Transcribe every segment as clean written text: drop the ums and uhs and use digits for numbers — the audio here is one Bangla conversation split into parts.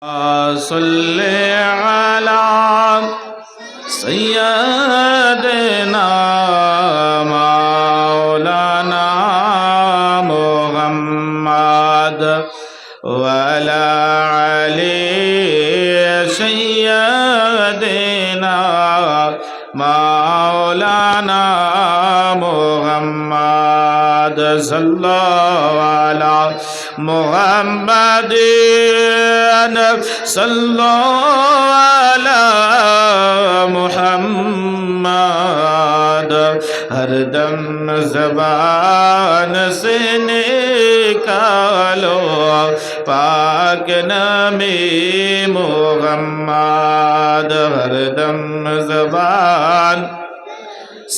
صل على سيدنا مولانا محمد وعلى علي سيدنا مولانا محمد صلى الله على محمد صلى على محمد ہر دم زبان سے نکالو پاک نامی محمد ہر دم زبان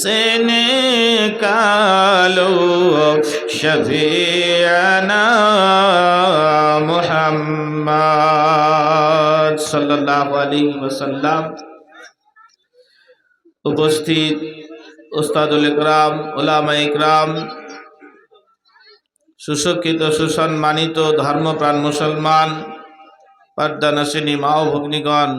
سے نکالو شفیعنا মুহাম্মদ সাল্লাল্লাহু আলাইহি ওয়াসাল্লাম। উপস্থিত উস্তাদুল ইকরাম, উলামা ইকরাম, সুশিক্ষিত সুসম্মানিত ধর্মপ্রাণ মুসলমান, পর্দানশিনী মা ও ভগ্নীগণ,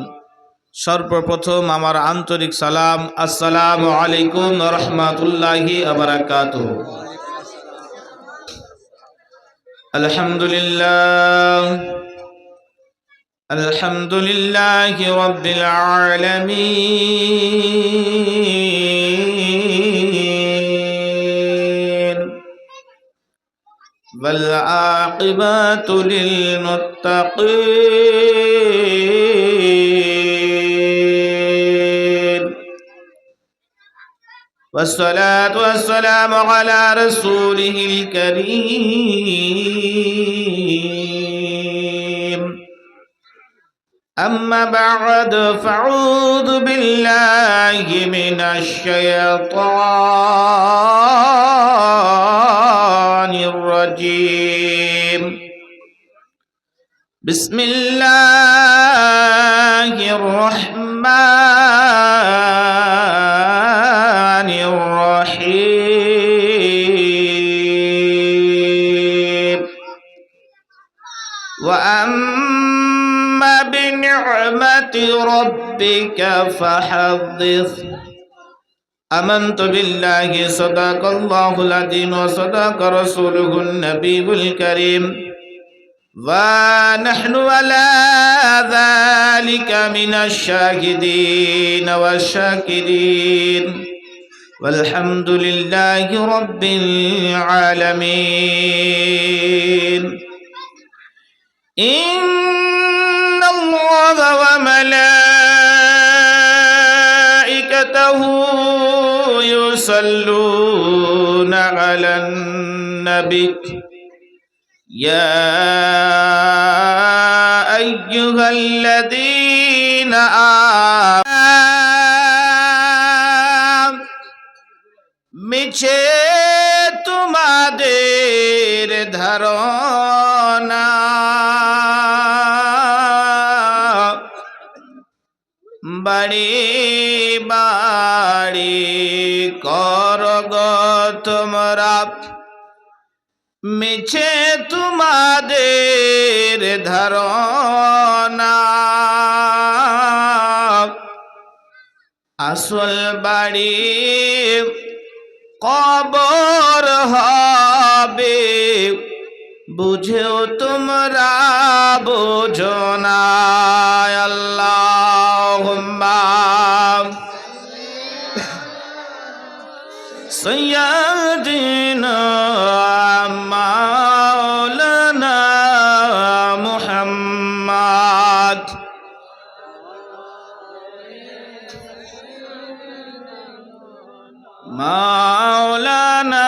সর্বপ্রথম আমার আন্তরিক সালাম, আসসালামু আলাইকুম ওয়া রাহমাতুল্লাহি ওয়া বারাকাতুহু। আলহামদুলিল্লাহ আলহামদুলিল্লাহি রাব্বিল আলামিন ওয়াল আকিবাতু লিল মুত্তাকিন والصلاة والسلام على رسوله الكريم أما بعد فأعوذ بالله من الشيطان الرجيم بسم الله الرحمن الرحيم وأما بنعمة ربك فحدث آمنت بالله صدق الله العظيم وصدق رسوله النبي الكريم ونحن على ذلك من الشاهدين والشاكرين والحمد لله رب العالمين إن الله وملائكته يصلون على النبي يا أيها الذين آمنوا মিছে তোমাদের ধারণা বাড়ি বাড়ি করগ তোমরা মিছে তোমাদের ধারণা আসল বাড়ি কবর হবে বুঝেও তোমরা বোঝো না। আল্লাহুম্মা সাইয়্যিদিনা মাওলানা মুহাম্মদ মাওলানা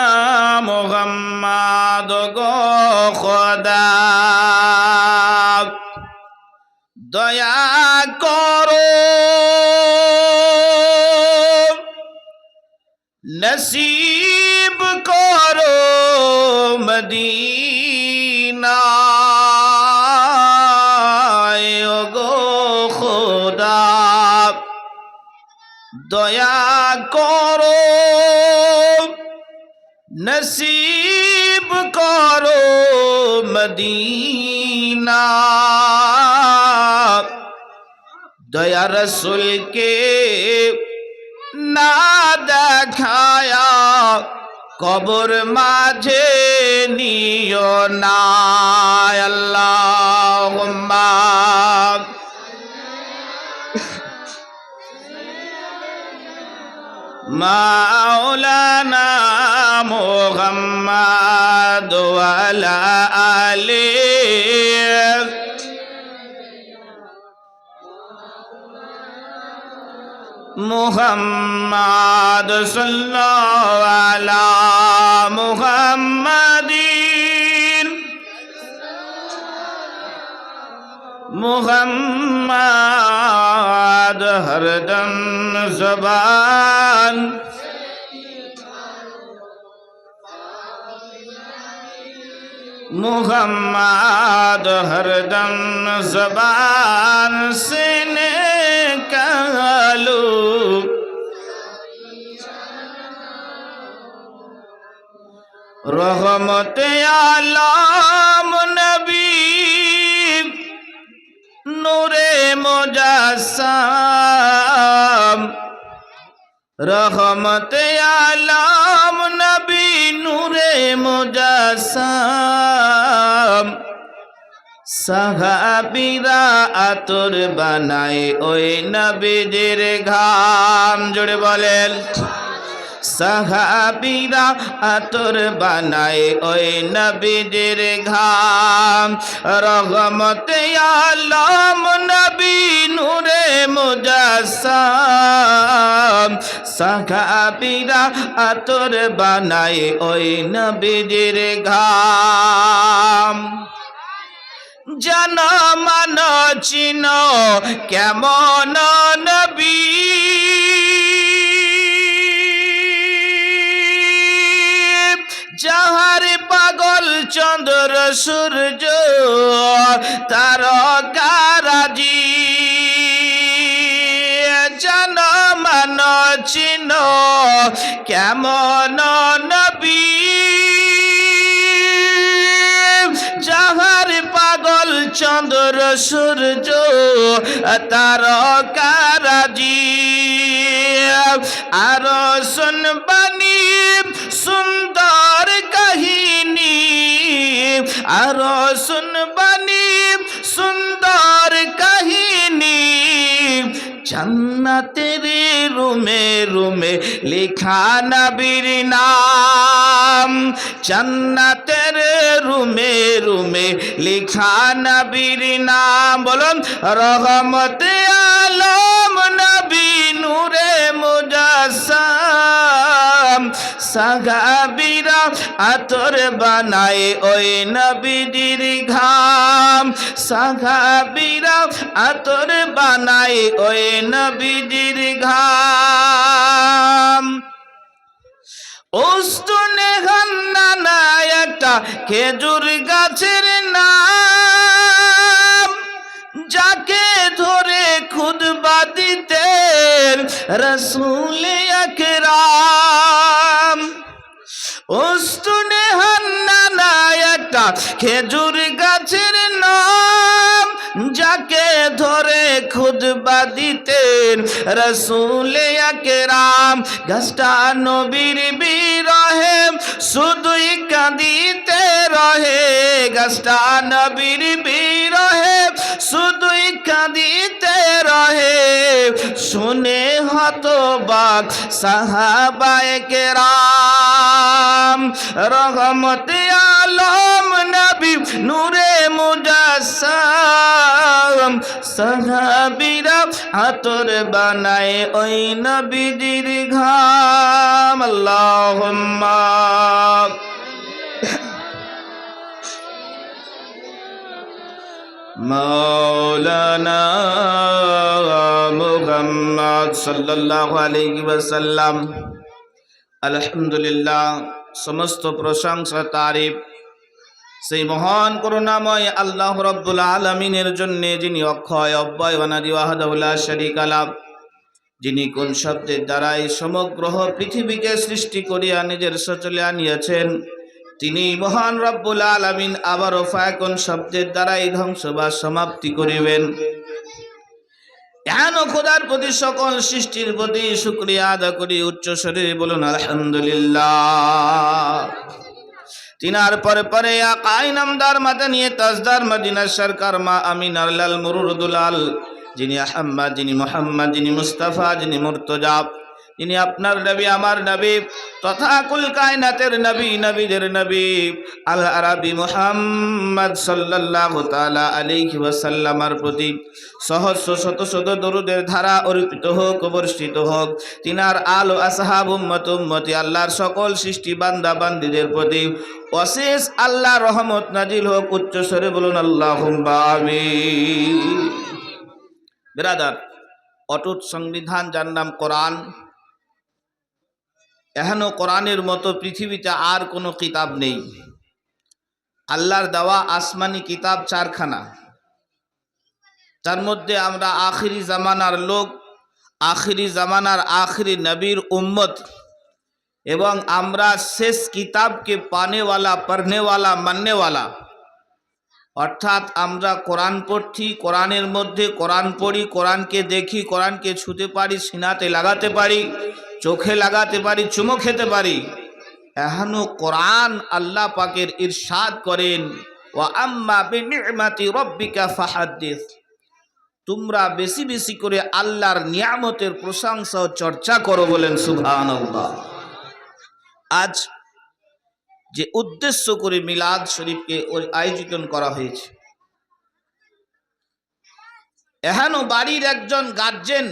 মুহাম্মদ গো খোদা দয়া করো নসিব করো মদিনা গো খোদা দয়া করো नसीब करो मदीना দয়া রসুলকে না দেখায়া কবর মাঝে নিও না। আল্লাহুম্মা মাওলানা মুহাম্মদ ওয়া আলা আলিহি মুহাম্মদ সাল্লাল্লাহু আলা মুহাম্মাদিন মুহাম্মদ হরদম জবান मुहम्मद हरदम ज़बान से निकालो रहमत आलम नबी नूरे मुजस्सम रहमत आलम नबी नूरे मुजस्सम সাহাবীরা আতর বানায় ওই নবীজির ঘাম জোরে বলেন সাহাবীরা আতর বানায় ওই নবীজির ঘাম রহমতে আলম নবী নূরে মুজস্সম সাহাবীরা আতর বানায় ওই নবীজির ঘাম জানো মানো চিনো কেমন নবী যাহার পাগল চন্দ্র সূর্য তারকারাজি জানো মানো চিনো কেমন নবী যাহার পাগল চন্দ্র সূর্য তারকারাজি আর শুনবানি সুন্দর কাহিনী আর শুনবানি সুন্দর কাহিনী জান্নাতের রুমে রুমে লেখা নবীর নাম জান্নাতের রুমে রুমে লেখা নবীর নাম বলুন রহমতে আলম নবী নূরে মুজস্সম সাহাবীরা আতর বানায় ওই নবীজির ঘাম সাহাবীরা আতর বানায় ওই নবীজির ঘাম উস্তুনে হান্নানা একটা খেজুর গাছের নাম যাকে ধরে খুতবা দিতেন রাসূল আকরাম উস্তুনে হান্নানা একটা খেজুর গাছের নাম যাকে ধরে খুতবা দিতেন রাসূল আকরাম গাছটা নবীর বিরহে শুধুই কাঁদিতে রহে গাছটা নবীর বিরহে শুধুই কাঁদিতে রহে শুনে হতবাক সাহাবায়ে কেরাম রহমতে আলম নবী নূরে মুজস্সম সাহাবীরা আতর বানায় ওই নবীজির ঘাম আল্লাহুম্মা মাওলানা মুহাম্মদ সাল্লাল্লাহু আলাইহি ওয়াসাল্লাম আলহামদুলিল্লাহ সমস্ত প্রশংসা তারিফ সেই মহান করুণাময় আল্লাহ রাব্বুল আলামিনের জন্য যিনি অক্ষয় অব্যয় অনাদি ওয়াহদাহু লা শারীকা লাহু যিনি কোন শব্দের দ্বারাই সমগ্র পৃথিবীকে সৃষ্টি করিয়া নিজের সচলে আনিয়াছেন তিনি মহান রব্বুল আলামিন আবারও ফায়াকুন শব্দের দ্বারাই ধ্বংস বা সমাপ্তি করিবেন এহেন খোদার প্রতি সকল সৃষ্টির প্রতি শুকরিয়া আদা করি উচ্চ স্বরে বলুন আলহামদুলিল্লাহ। তিনার পরে পরে আকাই নামদার মাদানিয়ে তাজদার মদিনা সরকার মা আমিনার লাল মুরুদুলাল, যিনি আহম্মদ, যিনি মোহাম্মদ, যিনি মুস্তাফা, যিনি মুর্তজা, যিনি আপনার নবী আমার নবী তথা কুল কায়নাতের নবী নবীদের নবী আল আরবি মুহাম্মদ সাল্লাল্লাহু তাআলা আলাইহি ওয়াসাল্লামের প্রতি সহস্র শত শত দরুদের ধারা অর্পিত হোক, বর্ষিত হোক। তিনার আল ও আসহাব উম্মত উম্মতি আল্লাহর সকল সৃষ্টি বান্দা বান্দীদের প্রতি অশেষ আল্লাহর রহমত নাজিল হোক। উচ্চ স্বরে বলুন আল্লাহুম্মা আমিন। বিরাদার, অটুট সংবিধান যার নাম কোরআন, এখনো কোরআনের মতো পৃথিবীতে আর কোনো কিতাব নেই। আল্লাহর দেওয়া আসমানি কিতাব চারখানা, তার মধ্যে আমরা আখিরি জামানার লোক, আখিরি জামানার আখিরি নবীর উম্মত, এবং আমরা শেষ কিতাবকে পানেওয়ালা, পড়নেওয়ালা, মাননেওয়ালা। অর্থাৎ আমরা কোরআন পড়ছি, কোরআনের মধ্যে কোরআন পড়ি, কোরআনকে দেখি, কোরআনকে ছুঁতে পারি, সিনাতে লাগাতে পারি, চোখে লাগাতে পারি, চুমো খেতে পারি। এখনো কোরআন আল্লাহ পাকের ইরশাদ করেন, ওয়া আম্মা বিনি'মাতি রাব্বিকা ফাহাদ্দিস, তোমরা বেশি বেশি করে আল্লাহর নিয়ামতের প্রশংসা ও চর্চা করো। বলেন সুবহানাল্লাহ। আজ যে উদ্দেশ্য করে মিলাদ শরীফকে আয়োজন করা হয়েছে, এখনো বাড়ির একজন গার্জেন,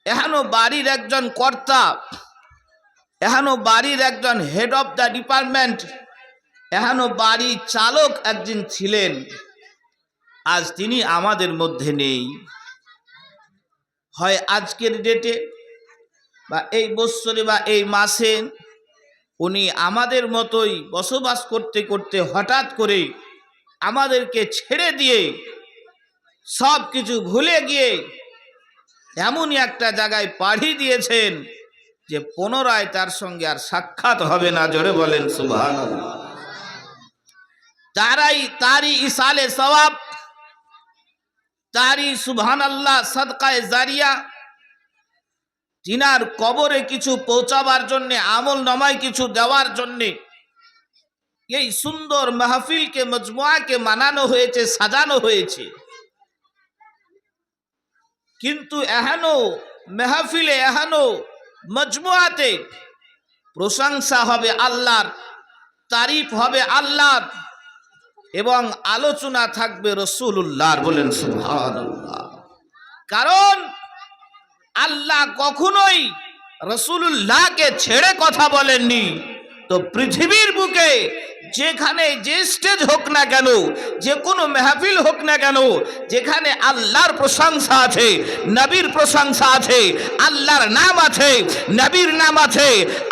এখনো বাড়ির একজন কর্তা, এখনো বাড়ির একজন হেড অফ দ্য ডিপার্টমেন্ট, এখনো বাড়ির চালক একজন ছিলেন, আজ তিনি আমাদের মধ্যে নেই। হয় আজকের ডেটে বা এই বৎসরে বা এই মাসে উনি আমাদের মতোই বসবাস করতে করতে হঠাৎ করে আমাদেরকে ছেড়ে দিয়ে সব কিছু ভুলে গিয়ে এমনই একটা জায়গায় পাড়ি দিয়েছেন যে পুনরায় তার সঙ্গে আর সাক্ষাৎ হবে না। জোরে বলেন সুবহানাল্লাহ। তারই ইসালে সওয়াব, তারই সুবহানাল্লাহ সাদকায়ে জারিয়া, তিনার কবরে কিছু পৌঁছাবার জন্যে, আমল নামায় কিছু দেওয়ার জন্যে এই সুন্দর মাহফিলকে, মজমুয়াকে মানানো হয়েছে, সাজানো হয়েছে। কিন্তু এখনো মেহফিলে, এখনো মজমুয়াতে প্রশংসা হবে আল্লাহর, তারিফ হবে আল্লাহর, এবং আলোচনা থাকবে রাসূলুল্লাহর। বলেন সুবহানাল্লাহ। কারণ আল্লাহ কখনোই রাসূলুল্লাহকে ছেড়ে কথা বলেননি। তো পৃথিবীর বুকে যেখানে যে স্টেজ হোক না কেন, যে কোনো মেহফিল হোক না কেন, যেখানে আল্লাহর প্রশংসা আছে, নবীর প্রশংসা আছে, আল্লাহর নাম আছে, নবীর নাম আছে,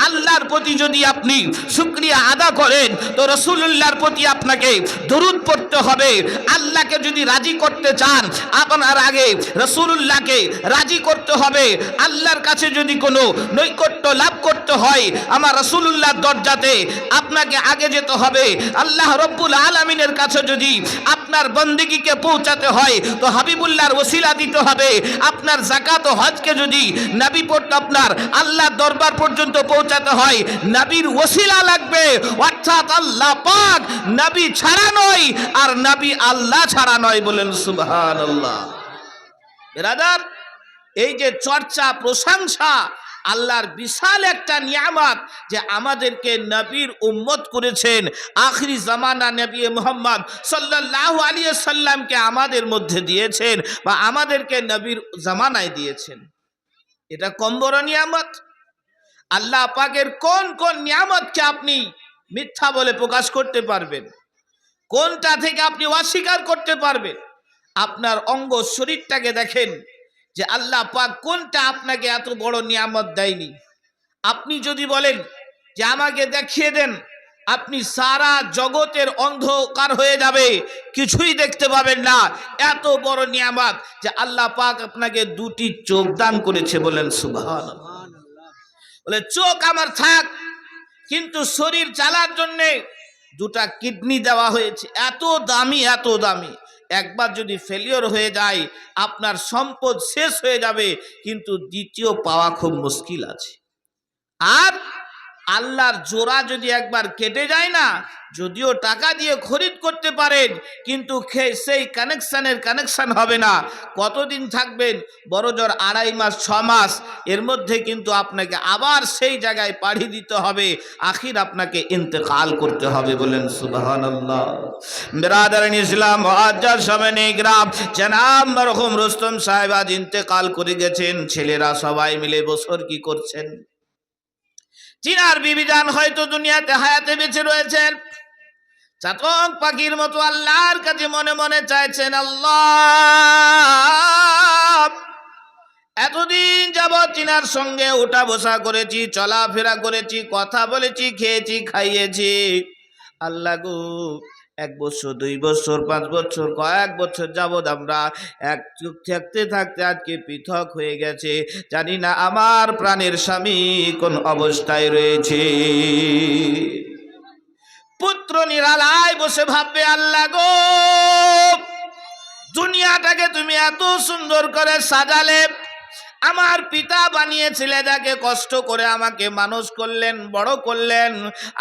আল্লাহর প্রতি যদি আপনি শুকরিয়া আদা করেন তো রাসূলুল্লাহর প্রতি আপনাকে দরুদ পড়তে হবে। আল্লাহকে যদি রাজি করতে চান, আপনার আগে রাসূলুল্লাহকে রাজি করতে হবে। আল্লাহর কাছে যদি কোনো নৈকট্য লাভ করতে হয়, আমার রাসূলুল্লাহর দরজাতে আপনাকে আগে যেতে হবে। আল্লাহ রব্বুল আলামিনের কাছে যদি আপনার বন্দেগীকে পৌঁছাতে হয় তো হাবিবুল্লাহর ওসিলা দিতে হবে। আপনার যাকাত ও হজকে যদি নবী পড়তে আপনার আল্লাহর দরবার পর্যন্ত পৌঁছাতে হয়, নবীর ওসিলা লাগবে। অর্থাৎ আল্লাহ পাক নবী ছাড়া নয়, আর নবী আল্লাহ ছাড়া নয়। বলেন সুবহানাল্লাহ। বিরাদার, এই যে চর্চা, প্রশংসা আল্লাহর বিশাল একটা নিয়ামত, যে আমাদেরকে নবীর উম্মত করেছেন। আখিরি জামানা নবী মুহাম্মদ সাল্লাল্লাহু আলাইহি সাল্লামকে আমাদের মধ্যে দিয়েছেন, বা আমাদেরকে নবীর জামানায় দিয়েছেন। এটা কম বড় নিয়ামত? আল্লাহ পাকের কোন কোন নিয়ামতকে আপনি মিথ্যা বলে প্রকাশ করতে পারবেন? কোনটা থেকে আপনি অস্বীকার করতে পারবেন? আপনার অঙ্গ শরীরটাকে দেখেন যে আল্লাহ পাক কোনটা আপনাকে এত বড় নিয়ামত দেয়নি। আপনি যদি বলেন যে আমাকে দেখিয়ে দেন, আপনি সারা জগতের অন্ধকার হয়ে যাবে, কিছুই দেখতে পাবেন না। এত বড় নিয়ামত যে আল্লাহ পাক আপনাকে দুটি চোখ দান করেছে। বলেন সুবহানাল্লাহ। বলে চোখ আমার থাক, কিন্তু শরীর চালার জন্যে দুটা কিডনি দেওয়া হয়েছে। এত দামি, এত দামি। একবার যদি ফেলিওর হয়ে যায় আপনার সম্পদ শেষ হয়ে যাবে, কিন্তু দ্বিতীয় পাওয়া খুব মুশকিল আছে। আর আল্লাহর জোড়া যদি একবার কেটে যায় না, যদিও টাকা দিয়ে খরিদ করতে পারেন, কিন্তু সেই কানেকশন হবে না। কতদিন থাকবেন? বড়জোর 2.5 মাস 6 মাস, এর মধ্যে কিন্তু আপনাকে আবার সেই জায়গায় পাড়ি দিতে হবে, আখির আপনাকে ইন্তেকাল করতে হবে। বলেন সুবহানাল্লাহ। বিরাদারান ইসলাম, মুআজ্জাজ সামনে গ্রাম, জনাব মরহুম রুস্তম সাহেব আজ ইন্তেকাল করে গেছেন। ছেলেরা সবাই মিলে বছর কি করছেন? চিনার বিবিজান হয়তো দুনিয়াতে হায়াতে বেঁচে রয়েছেন, চাতক পাখির মতো আল্লাহর কাছে মনে মনে চাইছেন, আল্লাহ এতদিন যাবৎ চিনার সঙ্গে উঠা বসা করেছি, চলাফেরা করেছি, কথা বলেছি, খেয়েছি, খাইয়েছি। আল্লাহ গো, 1 বছর 2 বছর 5 বছর কয়েক বছর যাবৎ আমরা এক চোখ থাকতে থাকতে আজকে পৃথক হয়ে গেছে। জানি না আমার প্রাণের স্বামী কোন অবস্থায় রয়েছে। পুত্র নিরালায় বসে ভাববে, আল্লাহ গো, দুনিয়াটাকে তুমি এত সুন্দর করে সাজালে, আমার পিতা বানিয়েছিলেন, যাকে কষ্ট করে আমাকে মানুষ করলেন, বড় করলেন,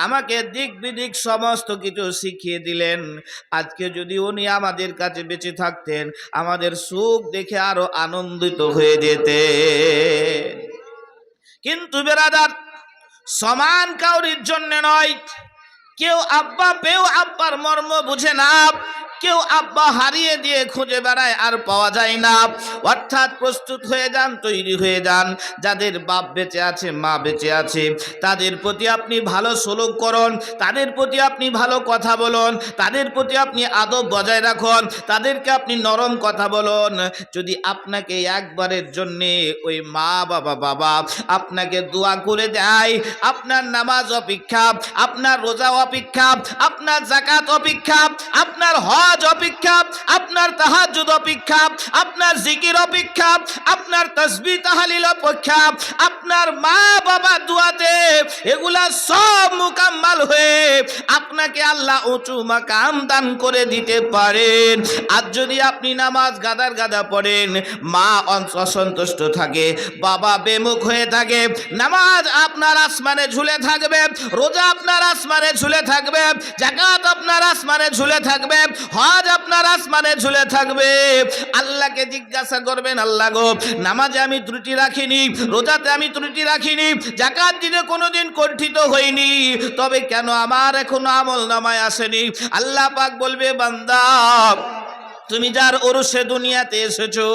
আমাকে দিক বিদিক সমস্ত কিছু শিখিয়ে দিলেন। আজকে যদি উনি আমাদের কাছে বেঁচে থাকতেন, আমাদের সুখ দেখে আরো আনন্দিত হয়ে যেতেন। কিন্তু বেরাদার, সমান কাউরির জন্য নয়। কেউ আব্বা পেও আব্বার মর্ম বুঝে না, কেউ আব্বা হারিয়ে দিয়ে খুঁজে বেড়ায় আর পাওয়া যায় না। অর্থাৎ প্রস্তুত হয়ে যান, তৈরি হয়ে যান। যাদের বাপ বেঁচে আছে, মা বেঁচে আছে, তাদের প্রতি আপনি ভালো সলুক করুন, তাদের প্রতি আপনি ভালো কথা বলুন, তাদের প্রতি আপনি আদব বজায় রাখুন, তাদেরকে আপনি নরম কথা বলুন। যদি আপনাকে একবারের জন্যে ওই মা বাবা আপনাকে দোয়া করে দেয়, আপনার নামাজ অপেক্ষা, আপনার রোজা অপেক্ষা, আপনার যাকাত অপেক্ষা, আপনার হজ অপেক্ষা, আপনার তাহাজ্জুদ অপেক্ষা, আপনার জিকির অপেক্ষা, আপনার তাসবিহ তাহলিল অপেক্ষা, আপনার মা বাবা দোয়াতে এগুলা সব মুকাম্মাল হয়ে আপনাকে আল্লাহ উঁচু মাকাম দান করে দিতে পারেন। আর যদি আপনি নামাজ গাদার গাদা পড়েন, মা অসন্তুষ্ট থাকে, বাবা বেমুখ হয়ে থাকে, নামাজ আপনার আসমানে ঝুলে থাকবে, রোজা আপনার আসমানে ঝুলে থাকবে, যাকাত আপনার আসমানে ঝুলে থাকবে, হজ আপনার আসমানে ঝুলে থাকবে। আল্লাহকে জিজ্ঞাসা করবেন, আল্লাহ গো, নামাজে আমি ত্রুটি রাখিনি, রোজাতে আমি ত্রুটি রাখিনি, যাকাত দিতে কোনোদিন কণ্ঠিত হইনি, তবে কেন আমার এখনো আমল নামায় আসেনি? আল্লাহ পাক বলবে, বান্দা, তুমি যার ওরসে দুনিয়াতে এসেছো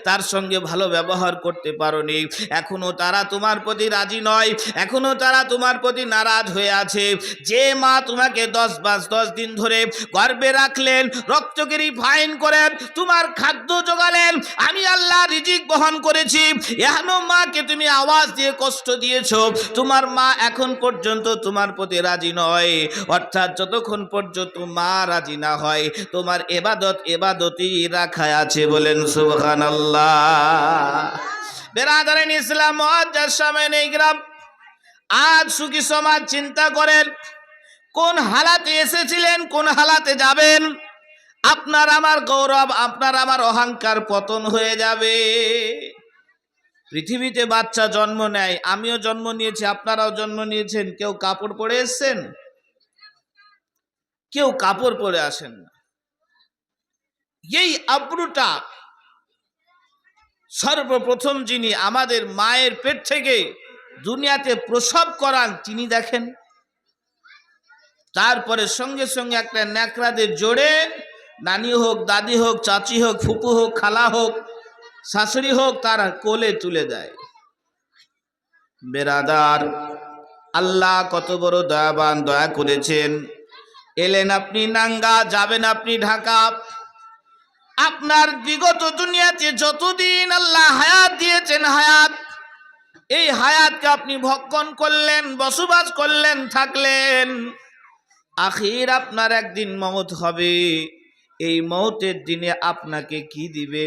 তার সঙ্গে ভালো ব্যবহার করতে পারোনি, এখনো তারা তোমার প্রতি রাজি নয়, এখনো তারা তোমার প্রতি নারাজ হয়ে আছে। যে মা তোমাকে 10 দিন ধরে গর্ভে রাখলেন, রক্তগিরি ফাইন করেন, তোমার খাদ্য জোগালেন, আমি আল্লাহ রিজিক বহন করেছি, এখনো মাকে তুমি আওয়াজ দিয়ে কষ্ট দিয়েছো, তোমার মা এখন পর্যন্ত তোমার প্রতি রাজি নয়। অর্থাৎ যতক্ষণ পর্যন্ত মা রাজি না হয়, তোমার এবাদতই রাখা আছে। বলেন সুবহানাল্লাহ। বেরাদারান ইসলাম, মুআজ্জাজ সামনে গ্রাম, আজ সুখী সমাজ চিন্তা করেন, কোন হালাতে এসেছিলেন, কোন হালাতে যাবেন। আপনার আমার গৌরব, আপনার আমার অহংকার পতন হয়ে যাবে। পৃথিবীতে বাচ্চা জন্ম নেয়, আমিও জন্ম নিয়েছি, আপনারাও জন্ম নিয়েছেন। কেউ কাপড় পরে এসেছেন? কেউ কাপড় পরে আসেন না। এই আব্রুটা সর্বপ্রথম যিনি আমাদের মায়ের পেট থেকে দুনিয়াতে প্রসব করান, তিনি দেখেন। তারপরে সঙ্গে সঙ্গে একটা ন্যাকড়াদের জোরে নানি হোক, দাদি হোক, চাচি হোক, ফুপু হোক, খালা হোক, শাশুড়ি হোক, তারা কোলে তুলে দেয়। বেরাদার, আল্লাহ কত বড় দয়াবান, দয়া করেছেন। এলেন আপনি নাঙ্গা, যাবেন আপনি ঢাকা। আপনার বিগত দুনিয়াতে যতদিন আল্লাহ হায়াত দিয়েছেন, হায়াত, এই হায়াতকে আপনি ভক্ষণ করলেন, বসবাস করলেন, থাকলেন। আখির আপনার একদিন মওত হবে। এই মওতের দিনে আপনাকে কি দিবে?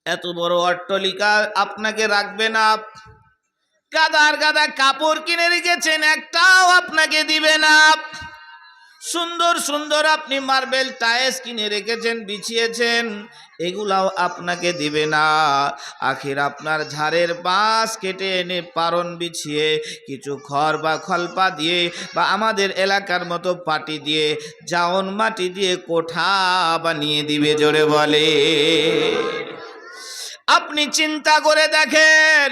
এত বড় অট্টালিকা আপনাকে রাখবে না। গাদার গাদা কাপড় কিনে রেখেছেন, একটাও আপনাকে দিবে না। সুন্দর সুন্দর আপনি মার্বেল টাইলস কিনে রেখেছেন, বিছিয়েছেন, এগুলাও আপনাকে দিবে না। আখির আপনার ঝাড়ের বাঁশ কেটে এনে পারণ বিছিয়ে কিছু খড় বা খলপা দিয়ে বা আমাদের এলাকার মতো পাটি দিয়ে জাউন মাটি দিয়ে কোঠা বানিয়ে দিবে। জোরে বলে। আপনি চিন্তা করে দেখেন,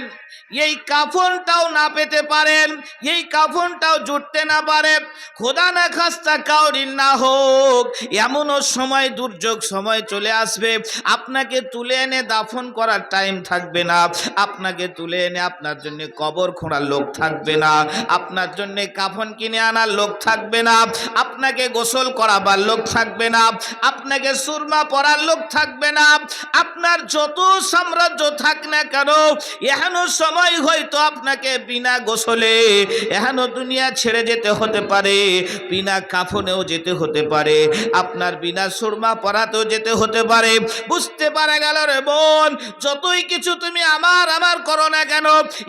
এই কাফনটাও না পেতে পারেন, এই কাফনটাও জুটতে না পারে, খোদা না খাস্তা কাউরির না হোক, এমনও সময় দুর্যোগ সময় চলে আসবে, আপনাকে তুলে এনে দাফন করার টাইম থাকবে না, আপনাকে তুলে এনে আপনার জন্য কবর খোঁড়ার লোক থাকবে না, আপনার জন্য কাফন কিনে আনার লোক থাকবে না, আপনাকে গোসল করাবার লোক থাকবে না, আপনাকে সুরমা পরার লোক থাকবে না, আপনার যত সাম্রাজ্য থাক না কেন, এখনো সময় হয়তো আপনাকে বিনা গোসলে এখনো দুনিয়া ছেড়ে যেতে হতে পারে, বিনা কাফনেও যেতে হতে পারে, আপনার বিনা সুরমা পরাতেও যেতে হতে পারে। বুঝতে পারা গেল রে বোন, যতই কিছু তুমি আমার আমার করো না কেন,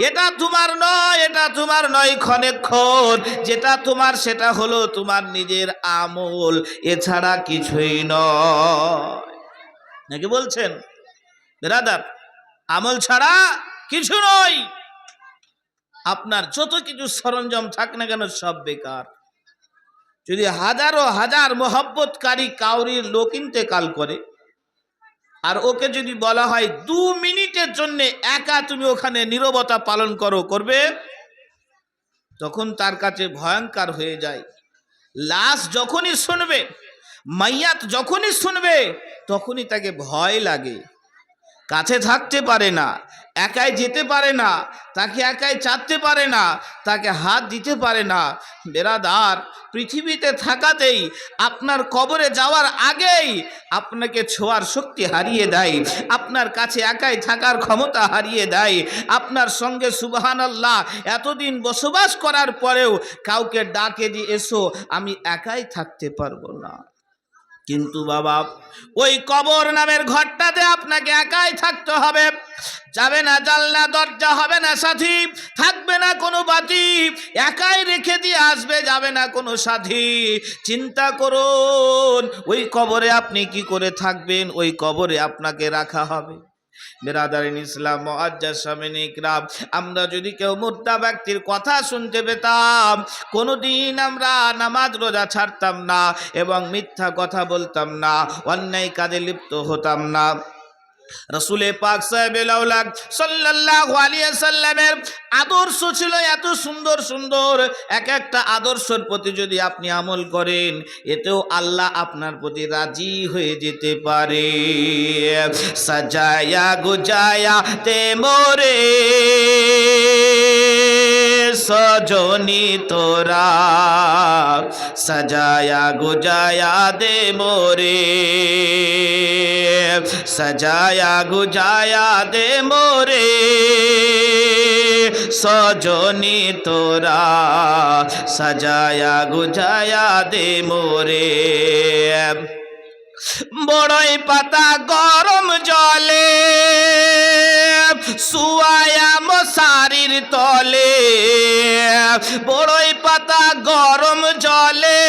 এটা তোমার নয়, এটা তোমার নয় ক্ষণেক্ষণ, যেটা তোমার সেটা হলো তোমার নিজের আমল, এছাড়া কিছুই নয়। নাকি বলছেন বেরাদার? আমল ছাড়া কিছু নয়। আপনার যত কিছু সরঞ্জাম থাক না কেন সব বেকার। যদি হাজারো হাজার মোহব্বতকারী কাউরির লোক ইন্তেকাল করে আর ওকে যদি বলা হয় 2 মিনিটের জন্য একা তুমি ওখানে নীরবতা পালন করো, করবে? তখন তার কাছে ভয়ঙ্কর হয়ে যায়। লাশ যখনই শুনবে, মাইয়াত যখনই শুনবে, তখনই তাকে ভয় লাগে, কাছে থাকতে পারে না, একাই যেতে পারে না, তাকে একাই চাটতে পারে না, তাকে হাত দিতে পারে না। বেরাদার, পৃথিবীতে থাকাতেই আপনার কবরে যাওয়ার আগেই আপনাকে ছোঁয়ার শক্তি হারিয়ে দেয়, আপনার কাছে একাই থাকার ক্ষমতা হারিয়ে দেয়, আপনার সঙ্গে সুবহানাল্লাহ এতদিন বসবাস করার পরেও কাউকে ডাকে যে এসো, আমি একাই থাকতে পারবো না। কিন্তু বাবা, ওই কবর নামের ঘরটাতে আপনাকে একাই থাকতে হবে। যাবে না জানলা দরজা, হবে না সাথী, থাকবে না কোনো বাতি, একাই রেখে দিয়ে আসবে, যাবে না কোনো সাথী। চিন্তা করুন, ওই কবরে আপনি কি করে থাকবেন? ওই কবরে আপনাকে রাখা হবে। বেরাদারিন ইসলাম, মুআজ্জাজ সামিন ইকরাম, আমরা যদি কেউ মুর্দা ব্যক্তির কথা শুনতে পেতাম, কোনোদিন আমরা নামাজ রোজা ছাড়তাম না এবং মিথ্যা কথা বলতাম না, অন্যায় কাজে লিপ্ত হতাম না। রাসূলে পাক সাল্লাল্লাহু আলাইহি ওয়াসাল্লামের আদর্শ ছিল এত সুন্দর সুন্দর, এক একটা আদর্শের প্রতি যদি আপনি আমল করেন, এতেও আল্লাহ আপনার প্রতি রাজি হয়ে যেতে পারে। সাজায়া গুজায়া তে মোরে সজনী তোরা, সাজায়া গুজায়া দে মোরে, সাজায়া গুজায়া দে মোরে সজনী তোরা, সাজায়া গুজায়া দে মোরে। বড়ই পাতা গরম জলে শুয়ায়া মশারির তলে, বড়ই পাতা গরম জলে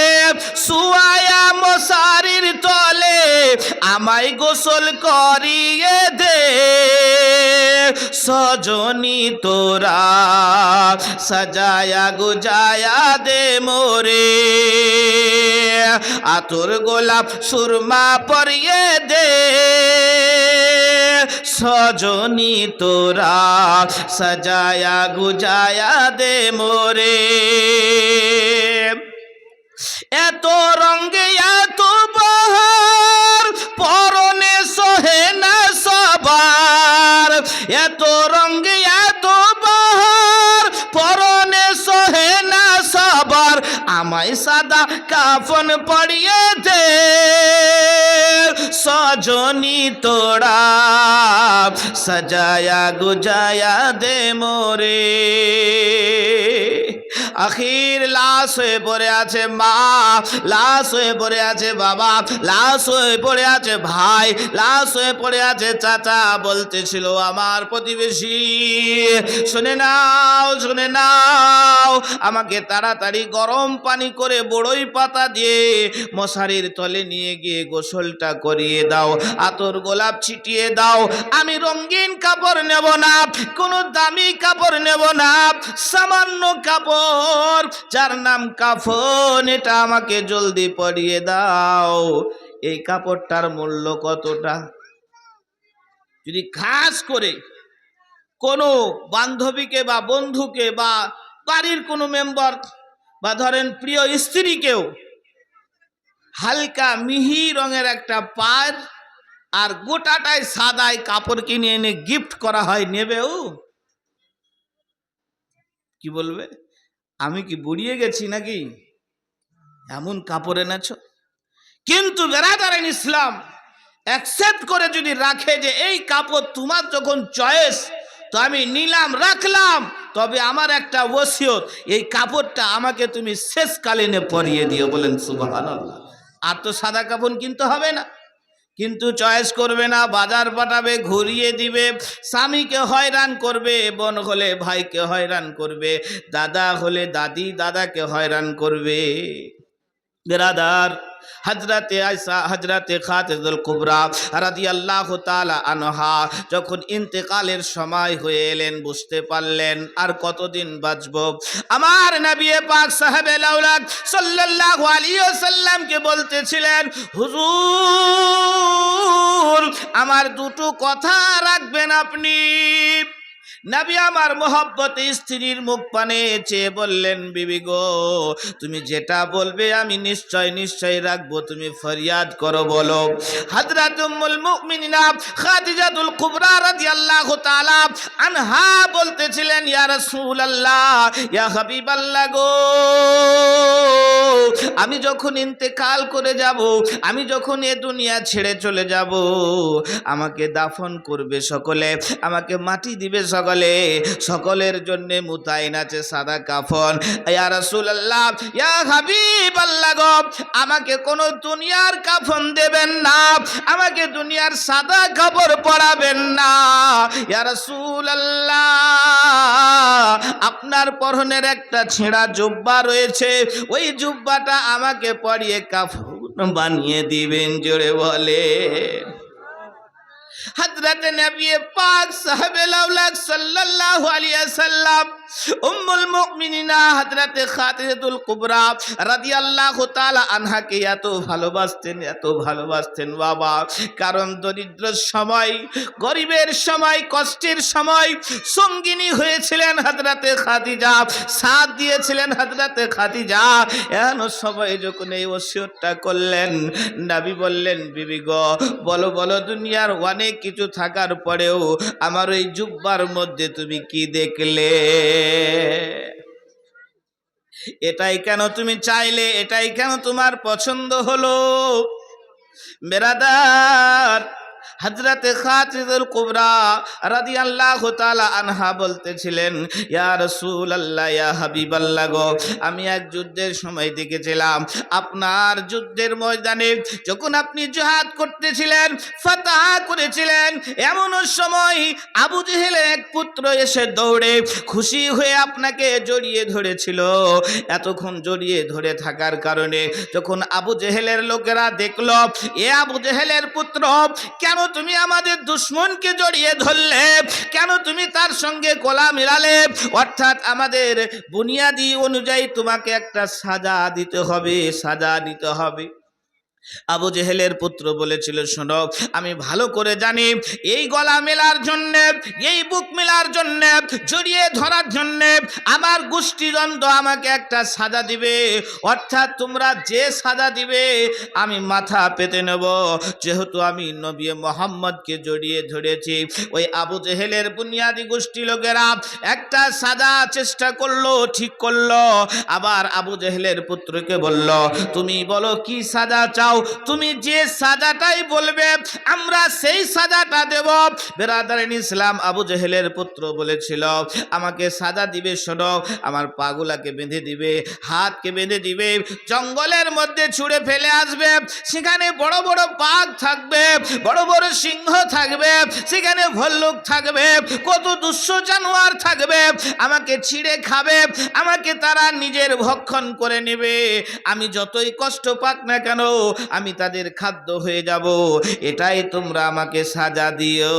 শুয়ায়া মশারির তলে, আমায় গোসল করিয়ে দে সজনী তোরা, সাজায়া গুজায়া দে মোরে, আতর গোলাপ সুরমা পরিয়ে দে সজনী তোরা, সাজায়া গুজায়া দে মোরে। এত রঙে এত বাহার পরনে সোহে না সবার, এত রঙে এত বাহার পরনে সোহে না সবার, আমায় সাদা কাফন পরিয়ে দে সজনী তোরা, সাজায়া গুজায়া দে মোরে। আখির লাশ হয়ে পড়ে আছে মা, লাশ হয়ে পড়ে আছে বাবা, লাশ হয়ে পড়ে আছে ভাই, লাশ হয়ে পড়ে আছে চাচা। বলতেছিল আমার প্রতিবেশী, শুনে নাও শুনে নাও, আমাকে তাড়াতাড়ি গরম পানি করে বড়ই পাতা দিয়ে মশারির তলে নিয়ে গিয়ে গোসলটা করিয়ে দাও, আতর গোলাপ ছিটিয়ে দাও। আমি রঙিন কাপড় নেব না, কোনো দামি কাপড় নেব না, সামান্য কাপড় যার নাম কাফন, এটা আমাকে জলদি পরিয়ে দাও। এই কাপড়টার মূল্য কতটা? যদি খাস করে কোনো বান্ধবীকে বা বন্ধুকে বা বাড়ির কোনো মেম্বার বা ধরেন প্রিয় স্ত্রীকেও হালকা মিহি রঙের একটা পাড় আর গোটাটাই সাদাই কাপড় কিনে এনে গিফট করা হয়, নেবেও? কি বলবে? আমি কি বুড়িয়ে গেছি নাকি এমন কাপড় এনেছ? কিন্তু বেরাদারান ইসলাম অ্যাকসেপ্ট করে যদি রাখে যে এই কাপড় তোমার যখন চয়েস, তো আমি নিলাম রাখলাম, তবে আমার একটা ওসিয়ত, এই কাপড়টা আমাকে তুমি শেষকালীনে পরিয়ে দিও। বলেন সুবহানাল্লাহ। আর তো সাদা কাপড় কিনতে হবে না, কিন্তু চয়েস করবে না, বাজার পাঠাবে, ঘুরিয়ে দিবে, স্বামীকে হয়রান করবে, বোন হলে ভাইকে হয়রান করবে, দাদা হলে দাদি দাদাকে হয়রান করবে। বেরাদার, হযরতে আয়েশা হযরতে খাদিজাতুল কুবরা রাদিয়াল্লাহু তাআলা আনহা যখন ইন্তেকালের সময় হয়ে এলেন, বুঝতে পারলেন আর কতদিন বাঁচব। আমার নবী পাক সাহাবে লাউলাক সাল্লাল্লাহু আলাইহি ওয়াসাল্লামকে বলতেছিলেন, হুজুর আমার দুটো কথা রাখবেন আপনি। নবী আমার মোহব্বতে স্ত্রীর মুখ পানে চেয়ে বললেন, বিবি গো তুমি যেটা বলবে আমি নিশ্চয় নিশ্চয় রাখবো, তুমি ফরিয়াদ করো বলো। হযরত উম্মুল মুমিনিনা খাদিজাতুল কুবরা রাদিয়াল্লাহু তাআলা আনহা বলতেছিলেন, ইয়া রাসূলুল্লাহ, ইয়া হাবিবাল্লাহ গো, আমি যখন ইন্তেকাল করে যাব, আমি যখন এ দুনিয়া ছেড়ে চলে যাব, আমাকে দাফন করবে সকলে, আমাকে মাটি দিবে সকলে, সকলের জন্য মুতাইন আছে সাদা কাফন। ইয়া রাসূলুল্লাহ, ইয়া হাবিবাল্লাহ গো, আমাকে কোন দুনিয়ার কাফন দেবেন না, আমাকে দুনিয়ার সাদা কাপড় পরাবেন না। ইয়া রাসূলুল্লাহ, আপনার পরনের একটা ছেঁড়া জুব্বা রয়েছে, ওই জুব্বাটা আমাকে পরিয়ে কাফন বানিয়ে দিবেন। জোরে বলে হযরত নবী পাক সাহাবে লাউলাক সাল্লাল্লাহু আলাইহি ওয়াসাল্লাম উম্মুল মুমিনিনা হযরত খাদিজাতুল কুবরা রাদিয়াল্লাহু তাআলা আনহাকে এত ভালোবাসতেন, এত ভালোবাসতেন বাবা, কারণ দরিদ্রের সময়, গরিবের সময়, কষ্টের সময় সঙ্গিনী হয়েছিলেন হযরত খাদিজা, সাথ দিয়েছিলেন হযরত খাদিজা। এমন সময় যখন এই ওসিয়তটা করলেন, নবী বললেন, বিবি গো বলো বলো, দুনিয়ার অনেক কিছু থাকার পরেও আমার ওই জুব্বার মধ্যে তুমি কি দেখলে? এটাই কেন তুমি চাইলে? এটাই কেন তোমার পছন্দ হলো? বেরাদার, হযরত খাদিজাতুল কুবরা রাদিয়াল্লাহু তাআলা আনহা বলতেছিলেন, ইয়া রাসূলুল্লাহ, ইয়া হাবিবাল্লাহ গো, আমি এক যুদ্ধের সময় দেখেছিলাম, আপনার যুদ্ধের ময়দানে যখন আপনি জিহাদ করতেছিলেন, ফাতহ করেছিলেন, এমন সময় আবু জেহেলের এক পুত্র এসে দৌড়ে খুশি হয়ে আপনাকে জড়িয়ে ধরেছিল। এতক্ষণ জড়িয়ে ধরে থাকার কারণে যখন আবু জেহেলের লোকেরা দেখলো, এ আবু জেহেলের পুত্র, কেন তুমি আমাদের দুশমনকে জড়িয়ে ধরলে, কেন তুমি তার সঙ্গে গলা মিলালে, অর্থাৎ আমাদের বুনিয়াদি অনুযায়ী তোমাকে একটা সাজা দিতে হবে, সাজা দিতে হবে। আবু জেহেলের পুত্র বলেছিল, শোনো আমি ভালো করে জানি এই গলা মেলার জন্য, এই বুক মেলার জন্য, জড়িয়ে ধরার জন্য আমার গোষ্ঠীদ্বন্দ্ব আমাকে একটা সাজা দিবে, অর্থাৎ তোমরা যে সাজা দিবে আমি মাথা পেতে নেব। যেহেতু আমি নবী মুহাম্মদকে জড়িয়ে ধরেছি, ওই আবু জেহেলের বুনিয়াদি গোষ্ঠী লোকেরা একটা সাজা চেষ্টা করলো, ঠিক করলো। আবার আবু জেহেলের পুত্রকে বলল, তুমি বলো কি সাজা চাও? দাও, তুমি যে সাজাটাই বলবে আমরা সেই সাজাটা দেব। বেরাদারিন ইসলাম, আবু জেহেলের পুত্র বলেছিল আমাকে সাজা দিবে, শোনো, আমার পাগুলাকে বেঁধে দিবে, হাতকে বেঁধে দিবে, জঙ্গলের মধ্যে ছুঁড়ে ফেলে আসবে, সেখানে বড় বড় বাঘ থাকবে, বড় বড় সিংহ থাকবে, সেখানে ভল্লুক থাকবে, কত দুঃস্ব জানোয়ার থাকবে, আমাকে ছিঁড়ে খাবে, আমাকে তারা নিজের ভক্ষণ করে নেবে, আমি যতই কষ্ট পাক না কেন আমি তাদের খাদ্য হয়ে যাব, এটাই তোমরা আমাকে সাজা দিও।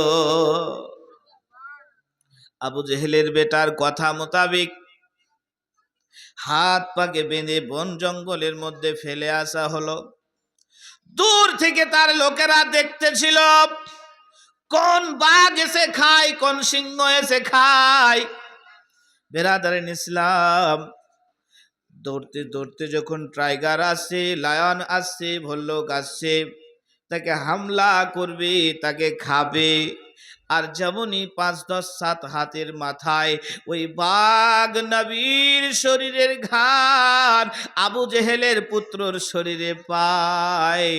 আবু জেহেলের বেটার কথা মোতাবেক হাত পাকে বেঁধে বন জঙ্গলের মধ্যে ফেলে আসা হলো। দূর থেকে তার লোকেরা দেখতেছিল কোন বাঘ এসে খায়, কোন সিংহ এসে খায়। বেরাদারিন ইসলাম, দৌড়তে দৌড়তে যখন টাইগার আসছে, লায়ন আসছে, ভল্লুক আসছে, তাকে হামলা করবে, তাকে খাবে, আর যেমনই 5-10-7 হাতের মাথায় ওই বাঘ নবীর শরীরের ঘাড় আবু জেহেলের পুত্রর শরীরে পায়,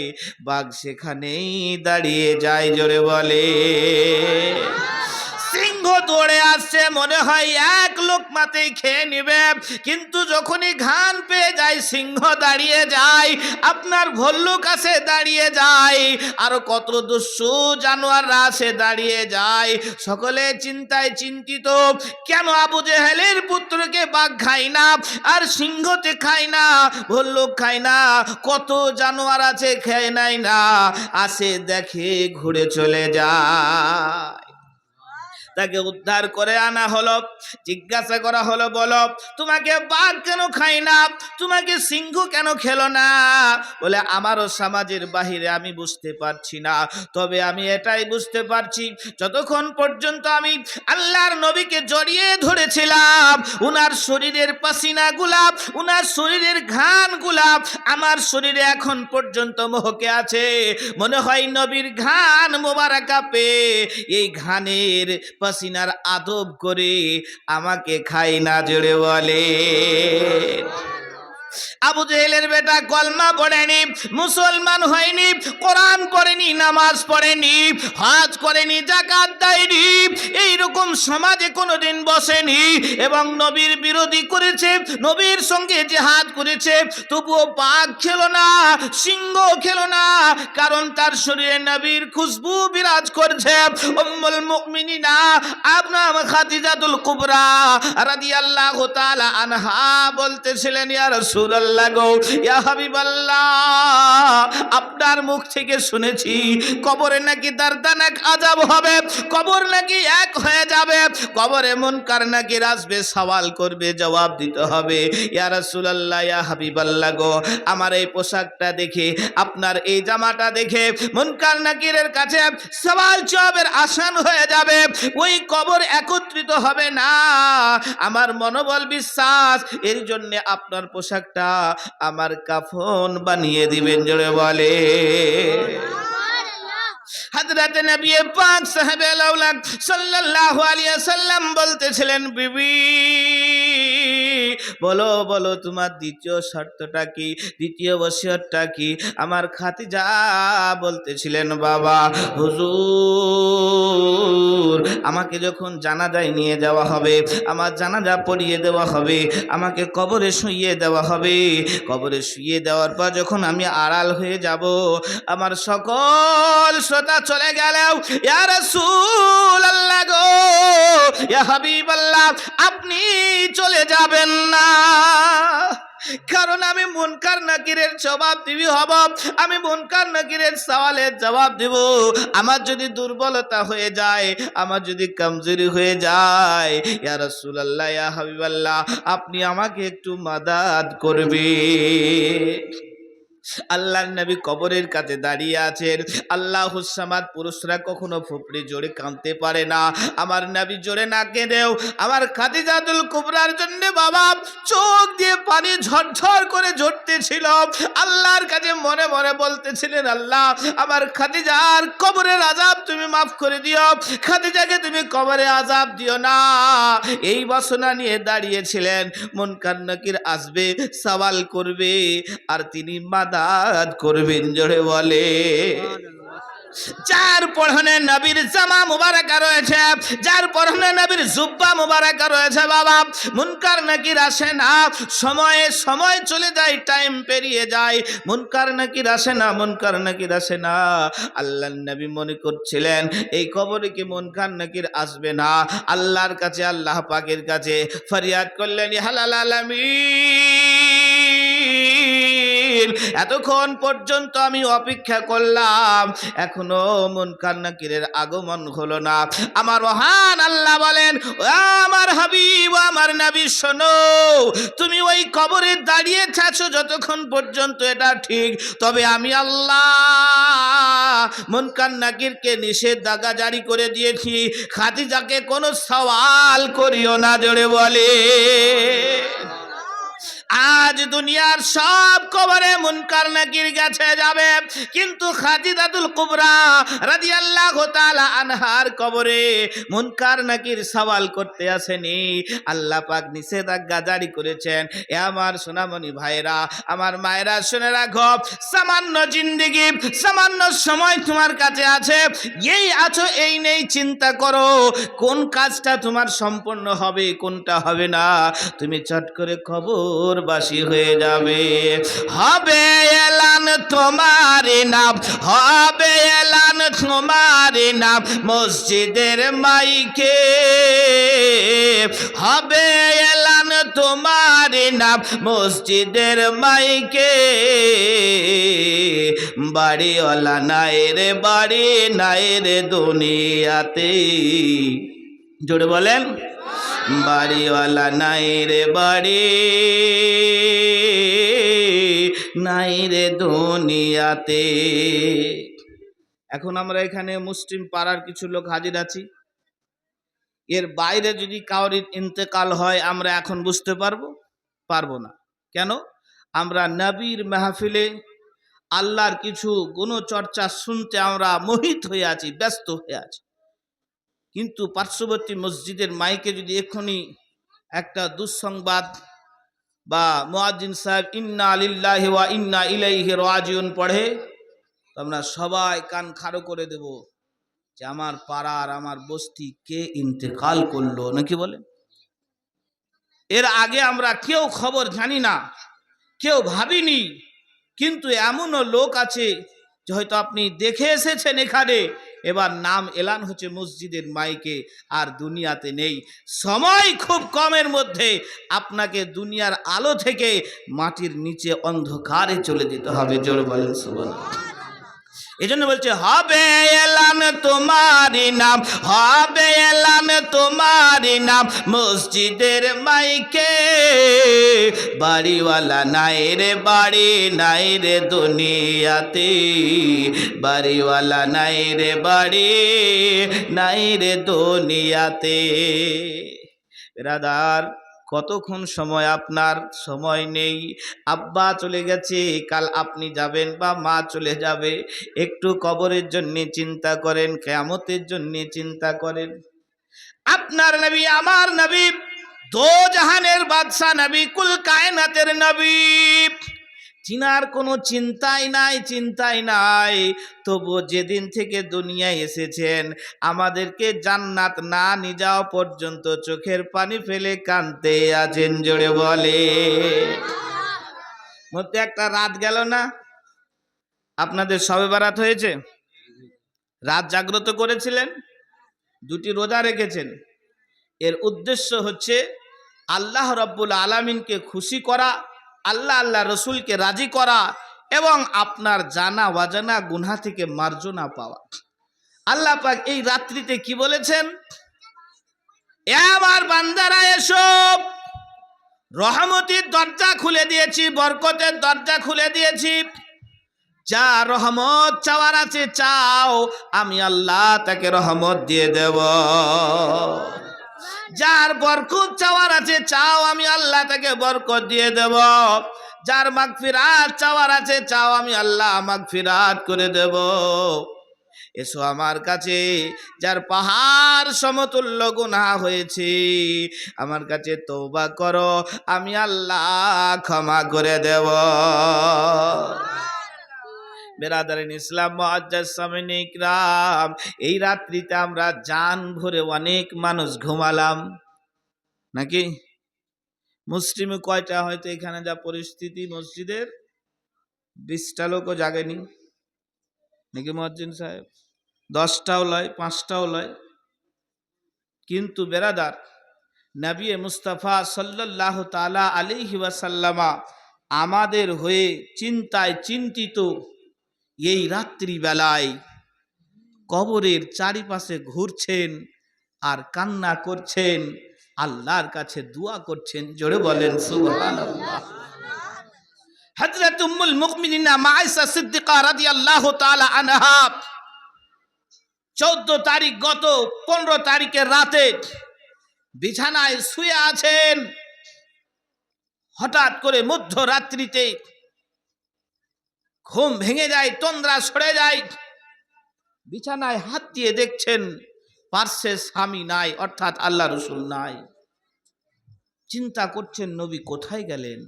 বাঘ সেখানেই দাঁড়িয়ে যায়। জোরে বলে। সিংহ দৌড়ে আসছে, মনে হয় এক লোকমাতেই খেয়ে নিবে, কিন্তু যখনই ঘান পেয়ে যায় সিংহ দাঁড়িয়ে যায়, আপনার ভল্লুক আসে দাঁড়িয়ে যায়, আরো কত দুঃস্ব জানোয়াররা আসে দাঁড়িয়ে যায়। সকলে চিন্তায় চিন্তিত, কেন আবু জেহেলের পুত্রকে বাঘ খায় না, আর সিংহতে খায় না, ভল্লুক খায় না, কত জানোয়ার আছে খেয়ে নেয় না, আসে দেখে ঘুরে চলে যায়। তাকে উদ্ধার করে আনা হলো, জিজ্ঞাসা করা হলো, বলো তোমাকে বাঘ কেন খায় না, তোমাকে সিংহ কেন খেলো না? বলে আমারও সমাজের বাহিরে আমি বুঝতে পারছি না, তবে আমি এটাই বুঝতে পারছি যতক্ষণ পর্যন্ত আমি আল্লাহর নবীকে জড়িয়ে ধরেছিলাম, উনার শরীরের পাসিনা গুলাব, উনার শরীরের ঘান গুলাব আমার শরীরে এখন পর্যন্ত মহকে আছে, মনে হয় নবীর ঘান মোবারকা পেয়ে এই ঘানের পাসিনার আদব করে আমাকে খাই না। জোরে বলে। আবু জেহেলের বেটা কলমা পড়েনি, মুসলমান হয়নি, কোরআন পড়েনি, নামাজ পড়েনি, হজ করেনি, যাকাত দেয়নি, এইরকম সমাজে কোনোদিন বসেনি, এবং নবীর বিরোধী করেছে, নবীর সঙ্গে জিহাদ করেছে, তবুও বাঘ খেলো না, সিংহ খেলো না, কারণ তার শরীরে নবীর খুশবু বিরাজ করছে। উম্মুল মুমিনিনা আপনার খাদিজাতুল কুবরা রাদিয়াল্লাহু তাআলা আনহা বলতেছিলেন, ইয়া রাসূলুল্লাহ গো, ইয়া হাবিবাল্লাহ, আপনার মুখ থেকে শুনেছি কবরে নাকি দর্দনাক আযাব হবে, কবর নাকি এক হয়ে যাবে, কবরে মুনকার নাকির আসবে, সওয়াল করবে, জবাব দিতে হবে। ইয়া রাসূলুল্লাহ, ইয়া হাবিবাল্লাহ গো, আমার এই পোশাকটা দেখে, আপনার এই জামাটা দেখে মুনকার নাকিরের কাছে সওয়াল জবাবের আসান হয়ে যাবে, ওই কবর একত্রিত হবে না, আমার মনোবল বিশ্বাস, এর জন্য আপনার পোশাকটা আমার কাফন বানিয়ে দিবেন। জোরে বলে। হযরত নবী পাক সাহাবে আউলাদ সাল্লাল্লাহু আলাইহি ওয়াসাল্লাম বলতেছিলেন, বিবি বলো বলো তোমার দ্বিতীয় শর্তটা কি, দ্বিতীয় ওসিয়তটা কি? আমার খাদিজা বলতেছিলেন, বাবা হুজুর, আমাকে যখন জানাজায় নিয়ে যাওয়া হবে, আমার জানাজা পড়িয়ে দেওয়া হবে, আমাকে কবরে শুইয়ে দেওয়া হবে, কবরে শুইয়ে দেওয়ার পর যখন আমি আড়াল হয়ে যাব, আমার সকল শ্রোতা চলে গেলেও ইয়া রাসূলুল্লাহ গো, ইয়া হাবিবাল্লাহ, আপনি চলে যাবেন না, কারণ আমি মুনকার নাকিরের জবাব দিবি হব, আমি মুনকার নাকিরের সওয়ালের জবাব দেব, আমার যদি দুর্বলতা হয়ে যায়, আমার যদি কমজোরি হয়ে যায়, ইয়া রাসূলুল্লাহ, ইয়া হাবিবাল্লাহ, আপনি আমাকে একটু মাদাদ করবেন। আল্লাহর নবী কবরের কাছে দাঁড়িয়ে আছেন। আল্লাহুস সামাদ, পুরুষরা কখনো ফুপড়ি জোরে কাঁদতে পারে না, আমার নবী জোরে না কেঁদেও আমার খাদিজাতুল কুবরার জন্য বাবা চোখ দিয়ে পানি ঝরঝর করে ঝরতেছিল, আল্লাহর কাছে মনে মনে বলতেছিলেন, আল্লাহ আমার খাদিজার কবরের আযাব তুমি মাফ করে দিও, খাদিজাকে তুমি কবরে আযাব দিও না। এই বাসনা নিয়ে দাঁড়িয়েছিলেন, মুনকার নাকির আসবে, সওয়াল করবে, আর তিনি মাদাদ শাহাদাত করবেন, জোরে বলে। যার পরনে নবীর জামা মুবারাকা রয়েছে, যার পরনে নবীর জুব্বা মুবারাকা রয়েছে, বাবা মুনকার নাকির আসে না, সময়ে সময় চলে যায়, টাইম পেরিয়ে যায়, মুনকার নাকির আসে না, মুনকার নাকির আসে না। আল্লাহর নবী মনে করছিলেন এই কবরে কি মুনকার নাকির আসবে না। আল্লাহর কাছে, আল্লাহ পাকের কাছে ফরিয়াদ করলেন, ইয়া হালাল আলামিন, এতক্ষণ পর্যন্ত আমি অপেক্ষা করলাম, এখনো মুনকার নাকিরের আগমন হলো না। আমার মহান আল্লাহ বলেন, ও আমার হাবিব, ও আমার নবী, শোনো, তুমি ওই কবরে দাঁড়িয়ে আছো যতক্ষণ পর্যন্ত এটা ঠিক, তবে আমি আল্লাহ মুনকার নাকিরকে নিষেধাজ্ঞা জারি করে দিয়েছি, খাদিজাকে কোনো সওয়াল করিও না, জোরে বলে। আজ দুনিয়ার সব কবরে মুনকার নাকির গেছে যাবে, কিন্তু খাদিজাতুল কুবরা রাদিয়াল্লাহু তাআলা আনহার কবরে মুনকার নাকির সওয়াল করতে আসেনি। আল্লাহ পাক নিষেধাজ্ঞা জারি করেছেন। এ আমার সোনামণি ভাইরা, আমার মায়েরা, শুনে রাখো, সামান্য জিন্দেগি, সামান্য সময় তোমার কাছে আছে, এই আছো এই নেই, চিন্তা করো কোন কাজটা তোমার সম্পন্ন হবে, কোনটা হবে না। তুমি চট করে কবরবাসী হয়ে যাবে। হবে এলান তোমার নাম, হবে এলান তোমার নাম মসজিদের মাইকে, হবে এলান তোমার নাম মসজিদের মাইকে। বাড়িওয়ালা নাই রে, বাড়ি নাই রে দুনিয়াতে, জোরে বলেন, বাড়িওয়ালা নাই রে, বাড়ি নাই রে দুনিয়াতে। এখন আমরা এখানে মুসলিম পাড়ার কিছু লোক হাজির আছি, এর বাইরে যদি কাউর ইন্তেকাল হয় আমরা এখন বুঝতে পারবো না। কেন? আমরা নবীর মাহফিলে আল্লাহর কিছু গুণচর্চা শুনতে আমরা মোহিত হয়ে আছি, ব্যস্ত হয়ে আছি। কিন্তু পার্শ্ববর্তী মসজিদের মাইকে যদি এক্ষুনি একটা দুঃসংবাদ বা মুয়াজ্জিন সাহেব ইন্না লিল্লাহি ওয়া ইন্না ইলাইহি রাজিউন পড়ে, তো আমরা সবাই কান খাড়ো করে দেব যে আমার পাড়ার, আমার বস্তি কে ইন্তেকাল করলো, নাকি বলে। এর আগে আমরা কেউ খবর জানি না, কেউ ভাবিনি, কিন্তু এমনও লোক আছে যে হয়তো আপনি দেখে এসেছেন এখানে, এবার নাম এলান হচ্ছে মসজিদের মাইকে, আর দুনিয়াতে নেই। সময় খুব কমের মধ্যে আপনাকে দুনিয়ার আলো থেকে মাটির নিচে অন্ধকারে চলে যেতে হবে, জোরে বলেন সুবহানাল্লাহ। এই জন্য বলছে, হবে এলান তোমারি নাম, হবে এলান তোমারি নাম মসজিদের মাইকে। বাড়িওয়ালা নাই রে, বাড়ি নাই রে দুনিয়াতে, বাড়িওয়ালা নাই রে, বাড়ি নাই রে দুনিয়াতে। বিরাদার, কতক্ষণ সময় আপনার সময় নেই, আব্বা চলে গেছে, কাল আপনি যাবেন বা মা চলে যাবে। একটু কবরের জন্য চিন্তা করেন, কিয়ামতের জন্য চিন্তা করেন। আপনার নবী, আমার নবী, দো জাহানের বাদশা নবী, কুল কায়নাতের নবী, চিনার কোনো চিন্তাই নাই। তবু যেদিন থেকে দুনিয়ায় এসেছেন আমাদেরকে জান্নাত না নিয়ে যাওয়া পর্যন্ত চোখের পানি ফেলে কাঁদতে আছেন, জোরে বলে। মধ্যে একটা রাত গেল না, আপনাদের শবে বারাত হয়েছে, রাত জাগ্রত করেছিলেন, 2টি রোজা রেখেছেন। এর উদ্দেশ্য হচ্ছে আল্লাহ রব্বুল আলামিনকে খুশি করা, আল্লাহ রসুলকে রাজি করা, এবং আপনার জানা অজানা গুনাহ থেকে মার্জনা পাওয়া। আল্লাহ পাক এই রাত্রিতে কি বলেছেন? এ আমার বান্দারা, এসো, রহমতের দরজা খুলে দিয়েছি, বরকতের দরজা খুলে দিয়েছি। যা রহমত চাওয়ার আছে চাও, আমি আল্লাহ তাকে রহমত দিয়ে দেব। যার বরকত চাওয়ার আছে চাও, আমি আল্লাহ তাকে বরকত দিয়ে দেব। যার মাগফিরাত চাওয়ার আছে চাও, আমি আল্লাহ মাগফিরাত করে দেব। এসো আমার কাছে, যার পাহাড় সমতুল্য গুনাহ হয়েছে, আমার কাছে তওবা করো, আমি আল্লাহ ক্ষমা করে দেব। বেরাদারিন ইসলাম, মুআজ্জাজ সামিন ইকরাম, এই রাত্রিতে আমরা জান ভরে অনেক মানুষ ঘুমালাম নাকি? মুসলিমে কয়টা? হয়তো এখানে যা পরিস্থিতি, মসজিদের 20টা লোকও জাগেনি নাকি মুয়াজ্জিন সাহেব? 10টাও লয়, 5টাও লয়। কিন্তু বেরাদার, নবী মুস্তাফা সাল্লাল্লাহু তাআলা আলাইহি ওয়াসাল্লামা আমাদের হয়ে চিন্তায় চিন্তিত এই রাত্রি বেলায় কবরের চারিপাশে ঘুরছেন আর কান্না করছেন, আল্লাহর কাছে দোয়া করছেন। জোরে বলেন সুবহানাল্লাহ। হযরত উম্মুল মুমিনিন মা আয়েশা সিদ্দিকা রাদিয়াল্লাহু তাআলা আনহা 14 তারিখ, গত 15 তারিখের রাতে বিছানায় শুয়ে আছেন। হঠাৎ করে মধ্যরাত্রিতে ঘুম ভেঙে যায়, তন্দ্রা সরে যায়। বিছানায় হাত দিয়ে দেখছেন পার্শ্বে স্বামী নাই, অর্থাৎ আল্লাহ রাসূল নাই। চিন্তা করছেন নবী কোথায় গেলেন।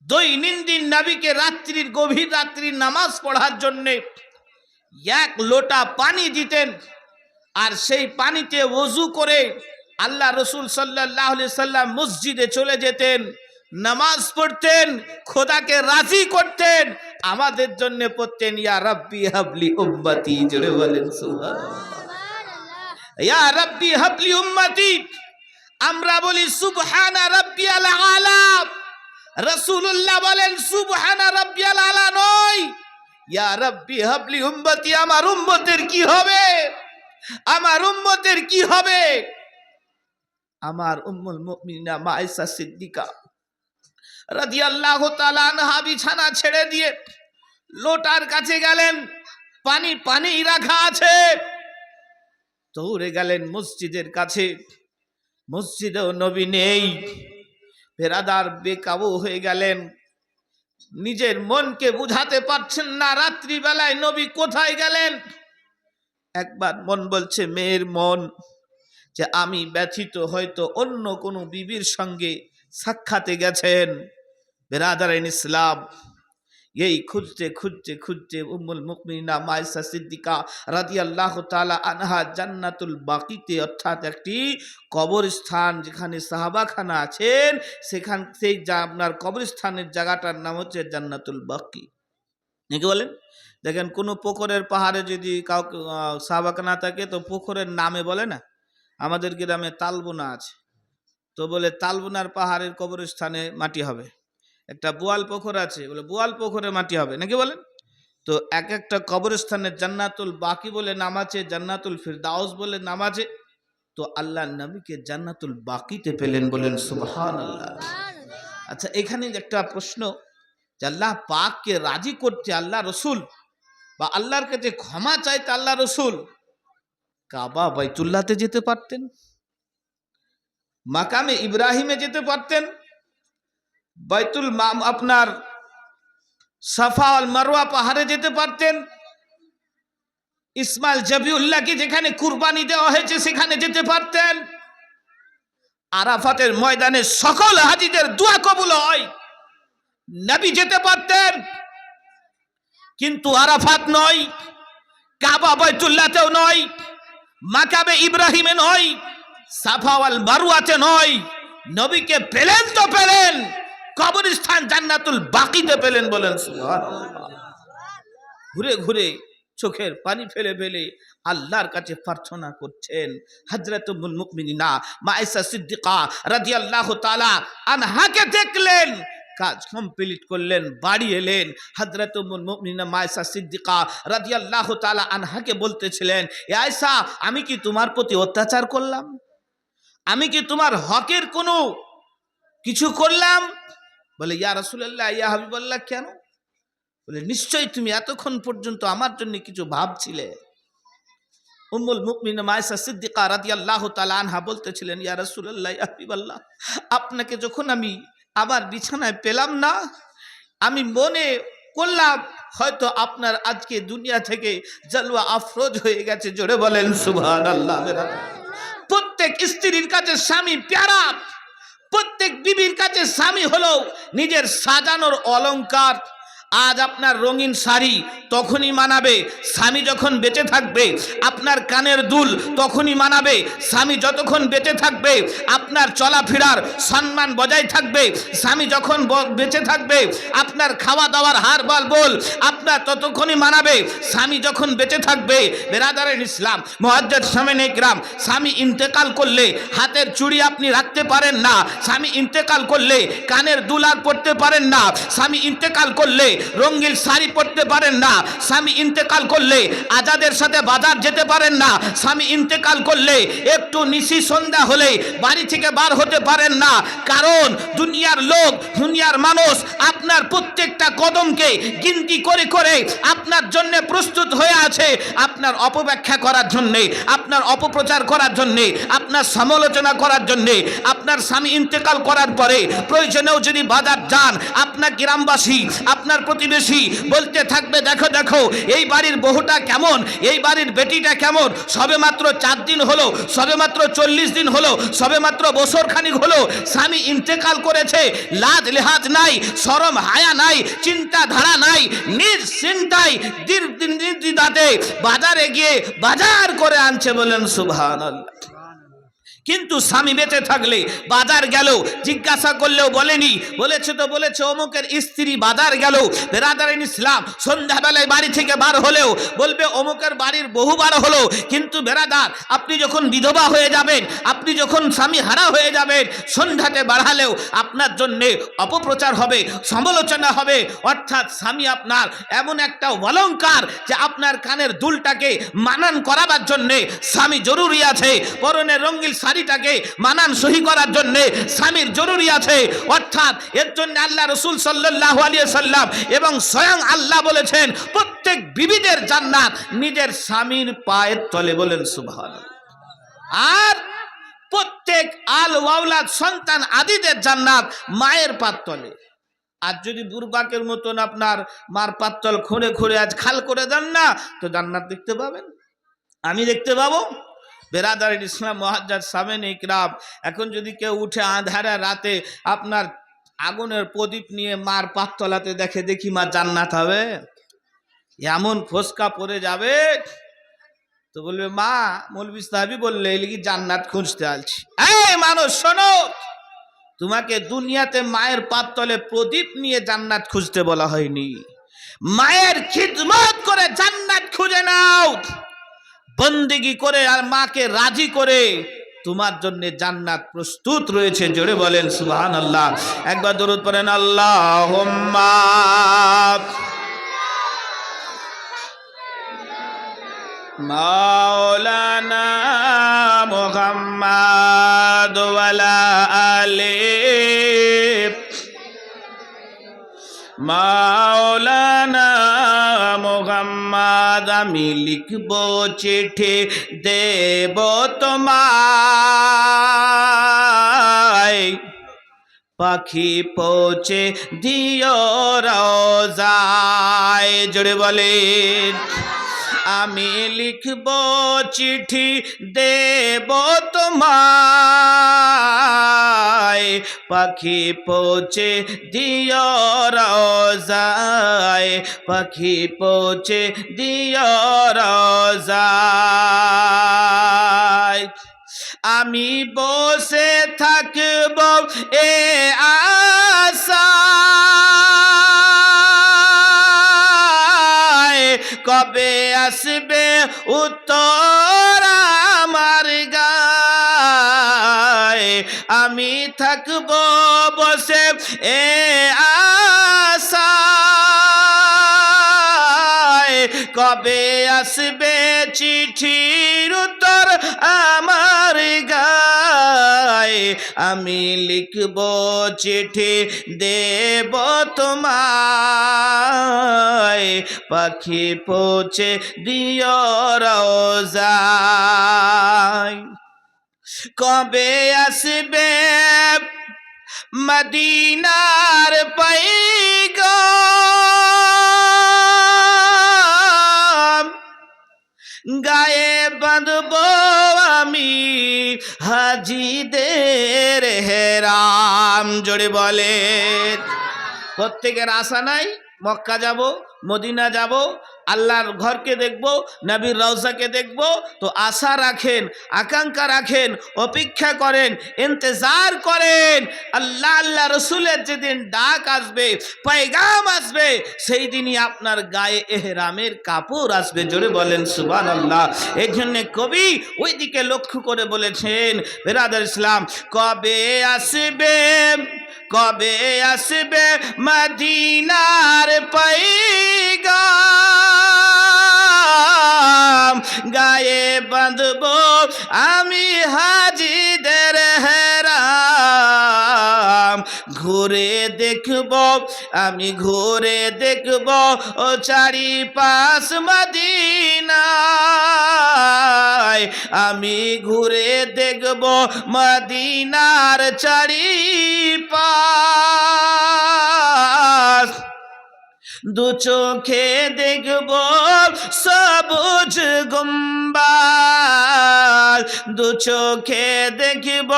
দৈনন্দিন নবীকে রাত্রির, গভীর রাত্রির নামাজ পড়ার জন্য 1 লোটা পানি দিতেন, আর সেই পানিতে ওযু করে আল্লাহ রাসূল সাল্লাল্লাহু আলাইহি সাল্লাম মসজিদে চলে যেতেন, নামাজ পড়তেন, খোদাকে রাজি করতেন, আমাদের জন্য পড়তেন ইয়া রাব্বি হাবলি উম্মতি। জোরে বলেন সুবহানাল্লাহ। ইয়া রাব্বি হাবলি উম্মতি। আমরা বলি সুবহানা রাব্বিয়াল আলা, রাসূলুল্লাহ বলেন সুবহানা রাব্বিয়াল আলা নয়, ইয়া রাব্বি হাবলি উম্মতি। আমার উম্মতের কি হবে, আমার উম্মতের কি হবে? আমার উম্মুল মুমিনিনা মা আয়েশা সিদ্দিকা রাদিয়াল্লাহু তাআলা আনহা বিছানা ছেড়ে দিয়ে লোটার কাছে গেলেন, পানি রাখা আছে। দৌড়ে গেলেন মসজিদের কাছে, মসজিদেও নবী নেই। বেরাদার বেকাবু হয়ে গেলেন, নিজের মনকে বুঝাতে পারছেন না রাত্রিবেলায় নবী কোথায় গেলেন। একবার মন বলছে, মেয়ের মন, যে আমি ব্যথিত, হয়তো অন্য কোনো বিবির সঙ্গে সাক্ষাতে গেছেন। বেরাদারিন ইসলাম, এই খুঁজতে খুঁজতে খুঁজতে উম্মুল মুমিনিনা মা আয়েশা সিদ্দিকা রাদিয়াল্লাহু তাআলা আনহা জান্নাতুল বাকিতে, অর্থাৎ একটি কবরস্থান যেখানে সাহাবাখানা আছেন, সেখান সেই আপনার কবরস্থানের জায়গাটার নাম হচ্ছে জান্নাতুল বাকি নাকি বলেন? দেখেন কোনো পুকুরের পাহাড়ে যদি কাউকে সাহাবাখানা থাকে, তো পুকুরের নামে বলে না, আমাদের গ্রামে তালবোনা আছে, তো বলে তালবোনার পাহাড়ের কবরস্থানে মাটি হবে। একটা বোয়াল পুকুর আছে, বলে বোয়াল পুকুরে মাটি হবে নাকি বলেন? তো এক একটা কবরস্থানের জান্নাতুল বাকি বলে নাম আছে, জান্নাতুল ফিরদাউস বলে নাম আছে। তো আল্লাহ নবীকে জান্নাতুল বাকিতে পেলেন, বলেন সুবহানাল্লাহ। আচ্ছা, এখানে একটা প্রশ্ন, যে আল্লাহ পাককে রাজি করতে আল্লাহ রসুল, বা আল্লাহর কাছে ক্ষমা চাইতে আল্লাহ রসুল কাবা বাইতুল্লাহতে যেতে পারতেন, মাকামে ইব্রাহিমে যেতে পারতেন, বাইতুল আপনার সাফা আল মারওয়া পাহাড়ে যেতে পারতেন, ইসমাইল জবিউল্লাহকে যেখানে কুরবানি দেওয়া হয়েছে সেখানে যেতে পারতেন, আরাফাতের ময়দানে সকল হাজীদের দোয়া কবুল হয়, নবী যেতে পারতেন। কিন্তু আরাফাত নয়, কাবা বাইতুল্লাহতেও নয়, মাকামে ইব্রাহিমে নয়, সাফা আল মারওয়াতে নয়, নবীকে পেলেন তো পেলেন কবরস্থান জান্নাতুল বাকিতে পেলেন, বলেন সুবহানাল্লাহ। ঘুরে ঘুরে চোখের পানি ফেলে ফেলে আল্লাহর কাছে প্রার্থনা করছেন। হযরত উম্মুল মুমিনিনা মা আয়েশা সিদ্দিকা রাদিয়াল্লাহু তাআলা আনহাকে দেখলেন, কাজ কমপ্লিট করলেন, বাড়ি এলেন। হযরত উম্মুল মুমিনিনা মা আয়েশা সিদ্দিকা রাদিয়াল্লাহু তাআলা আনহাকে বলতেছিলেন, এ আয়েশা, আমি কি তোমার প্রতি অত্যাচার করলাম? আমি কি তোমার হকের কোনো কিছু করলাম? বলে, ইয়া রাসূলুল্লাহ, ইয়া হাবিবাল্লাহ, কেন? বলে, নিশ্চয়ই তুমি এতক্ষণ পর্যন্ত আমার জন্য কিছু ভাবছিলে। উম্মুল মুমিনিন মা আয়েশা সিদ্দিকা রাদিয়াল্লাহু তাআলা আনহা বলতেছিলেন, ইয়া রাসূলুল্লাহ, ইয়া হাবিবাল্লাহ, আপনাকে যখন আমি আমার বিছানায় পেলাম না, আমি মনে করলাম হয়তো আপনার আজকে দুনিয়া থেকে জালওয়া আফরোজ হয়ে গেছে। জোরে বলেন সুবহানাল্লাহ। প্রত্যেক স্ত্রীর কাছে স্বামী প্যারা, প্রত্যেক বিবির কাছে স্বামী হলো নিজের সাজানোর অলংকার। আজ আপনার রঙিন শাড়ি তখনই মানাবে স্বামী যখন বেঁচে থাকবে, আপনার কানের দুল তখনই মানাবে স্বামী যতক্ষণ বেঁচে থাকবে, আপনার চলাফেরার সম্মান বজায় থাকবে স্বামী যখন বেঁচে থাকবে, আপনার খাওয়া দাওয়ার হার বাল বল আপনার ততক্ষণই মানাবে স্বামী যখন বেঁচে থাকবে। বেরাদারেন ইসলাম, মুআজ্জাজ সামনে ইকরাম, স্বামী ইন্তেকাল করলে হাতের চুড়ি আপনি রাখতে পারেন না, স্বামী ইন্তেকাল করলে কানের দুল আর পড়তে পারেন না, স্বামী ইন্তেকাল করলে রঙিন শাড়ি পরতে পারেন না, স্বামী ইন্তেকাল করলে আজাদের সাথে বাজার যেতে পারেন না, স্বামী ইন্তেকাল করলে একটু নিশি সন্ধ্যা হলে বাড়ি থেকে বার হতে পারেন না। কারণ দুনিয়ার লোক, দুনিয়ার মানুষ আপনার প্রত্যেকটা কদমকে গিনতি করে করে আপনার জন্য প্রস্তুত হয়ে আছে, আপনার অপব্যাখ্যা করার জন্যে, আপনার অপপ্রচার করার জন্যে, আপনার সমালোচনা করার জন্যে। আপনার স্বামী ইন্তেকাল করার পরে প্রয়োজনেও যদি বাজার যান, আপনার গ্রামবাসী, আপনার প্রতিবেশী বলতে থাকবে, দেখো দেখো এই বাড়ির বহুটা কেমন, এই বাড়ির বেটিটা কেমন, সবে মাত্র 4 দিন হলো, সবে মাত্র 40 দিন হলো, সবে মাত্র বছর খানিক হলো স্বামী ইন্তেকাল করেছে। লাজ লেহাজ নাই, শরম হায়া নাই, চিন্তাধারা নাই, নিজ চিন্তায় নির্দ্বিধাতে বাজারে গিয়ে বাজার করে আনছে। বলেন সুবহানাল্লাহ। কিন্তু স্বামী বেঁচে থাকলে বাজার গেল, জিজ্ঞাসা করলেও বলেনি, বলেছে তো বলেছে অমুকের স্ত্রী বাজার গেল। বেরাদারিন ইসলাম, সন্ধ্যাবেলায় বাড়ি থেকে বার হলেও বলবে অমুকের বাড়ির বহু বার হলো। কিন্তু বেরাদার, আপনি যখন বিধবা হয়ে যাবেন, আপনি যখন স্বামী হারা হয়ে যাবেন, সন্ধ্যাতে বাড়ালেও আপনার জন্যে অপপ্রচার হবে, সমালোচনা হবে। অর্থাৎ স্বামী আপনার এমন একটা অলংকার যে আপনার কানের দুলটাকে মানান করাবার জন্যে স্বামী জরুরি আছে, পরনের রঙিন শাড়িটাকে মানান সহি করার জন্য স্বামীর জরুরি আছে। অর্থাৎ এর জন্য আল্লাহ রাসূল সাল্লাল্লাহু আলাইহি সাল্লাম এবং স্বয়ং আল্লাহ বলেছেন প্রত্যেক বিবিদের জান্নাত নিজের স্বামীর পায়ের তলে। বলেন সুবহানাল্লাহ। আর প্রত্যেক আল ওয়ালাদ সন্তান আদিদের জান্নাত মায়ের পায়ের তলে। আর যদি বুরবাকের মতন আপনার মার পাত্তল খুঁড়ে খুঁড়ে আজ খাল করে দেন না, তো জান্নাত দেখতে পাবেন, আমি দেখতে পাবো। বেরাদারিন ইসলাম, মুআজ্জাজ সামনে ইকরাম, এখন যদি কেউ উঠে আঁধারা রাতে আপনার আগুনের প্রদীপ নিয়ে মার পাততলাতে দেখে, দেখি মা জান্নাত হবে, এমন ফসকা পড়ে যাবে। তো বলবে মা মৌলভী সাহেবই বললে এই লিগি জান্নাত খুঁজতে আসছি। এই মানুষ শোনো, তোমাকে দুনিয়াতে মায়ের পাততলে প্রদীপ নিয়ে জান্নাত খুঁজতে বলা হয়নি, মায়ের খিদমত করে জান্নাত খুঁজে নাও, বন্দেগী করে আর মাকে রাজি করে তোমার জন্য জান্নাত প্রস্তুত রয়েছে। জোরে বলেন সুবহানাল্লাহ। একবার দরুদ পড়েন আল্লাহুম্মা মাওলানা মুহাম্মাদ ওয়ালা আলি মাওলানা মুহাম্মাদ। আমি লিখব চিঠি দেব তোমায়, পাখি পৌঁছে দিও রওজায়। জোরে বলেন। আমি লিখব চিঠি দেব তোমায়, পাখি পৌঁছে দিও রওজায়, পাখি পৌঁছে দিও রওজায়। আমি বসে থাকব এ আশায়, কবে আসবে উত্তর আমার গায়ে। আমি থাকব বসে এ আশায়, কবে আসবে চিঠির উত্তর আমার গায়ে। আমি লিখব চিঠি দেব তোমায়, পাখি পৌঁছে দিও রওজায়। কবে আসবে মদিনার পয়গাম, গায়ে বাঁধব আমি হাজিদের হেরাম। জোরে বলেন। প্রত্যেকের আশা নাই মক্কা যাব, মদিনা যাব, আল্লাহর ঘরকে দেখব, নবীর রওজাকে দেখব, তো আশা রাখেন, আকাঙ্ক্ষা রাখেন, অপেক্ষা করেন, ইন্তজার করেন। আল্লাহ রসুলের যেদিন ডাক আসবে, পয়গাম আসবে, সেই দিনই আপনার গায়ে এহরামের কাপড় আসবে। জোরে বলেন সুবহানাল্লাহ। এই জন্য কবি ওই দিকে লক্ষ্য করে বলেছেন, বেরাদার ইসলাম, কবে আসবে, কবে আসবে মদিনার পয়গাম, গায়ে বাঁধব আমি হাজিদের হেরাম। ঘুরে দেখব আমি, ঘুরে দেখব ও চারিপাশ মদিনায়, আমি ঘুরে দেখব মদিনার চারিপাশ। দু চোখে দেখব সবুজ গুম্বাদ, দু চোখে দেখব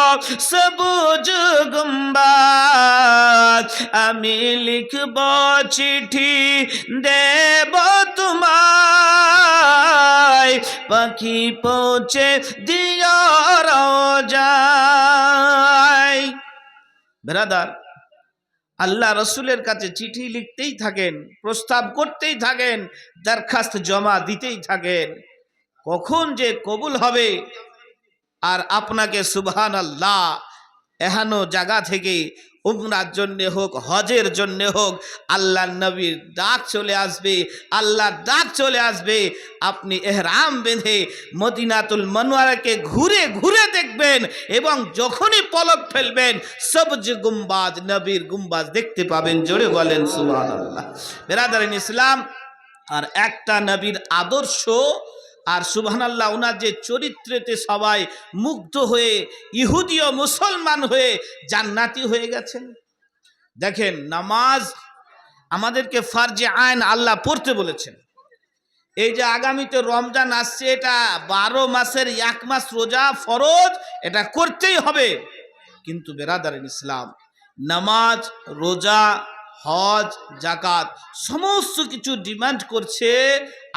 সবুজ গুম্বাদ। আমি লিখব চিঠি দেব তোমায়, পাখি পৌঁছে দিও রওজায়। ব্রাদার, আল্লাহ রসুলের কাছে চিঠি লিখতেই থাকেন, প্রস্তাব করতেই থাকেন, দরখাস্ত জমা দিতেই থাকেন। কখন যে কবুল হবে আর আপনাকে সুবহানাল্লাহ এহানো জায়গা থেকে উমরার জন্যে হোক, হজের জন্যে হোক, আল্লাহর নবীর ডাক চলে আসবে, আল্লাহর ডাক চলে আসবে। আপনি এহরাম বেঁধে মদিনাতুল মুনাওয়ারাকে ঘুরে ঘুরে দেখবেন এবং যখনই পলক ফেলবেন সবুজ গুম্বাজ, নবীর গুম্বাজ দেখতে পাবেন। জোরে বলেন সুবহানাল্লাহ। বিরাদারিন ইসলাম, আর একটা নবীর আদর্শ আর সুবহানাল্লাহ ওনার যে চরিত্রেতে সবাই মুগ্ধ হয়ে ইহুদি ও মুসলমান হয়ে জান্নাতি হয়ে গেছেন। দেখেন, নামাজ আমাদেরকে ফারজে আইন আল্লাহ পড়তে বলেছেন। এই যে আগামীতে রমজান আসছে, এটা 12 মাসের 1 মাস রোজা ফরজ, এটা করতেই হবে। কিন্তু বেরাদারিন ইসলাম, নামাজ, রোজা, হজ, যাকাত সমস্ত কিছু ডিমান্ড করছে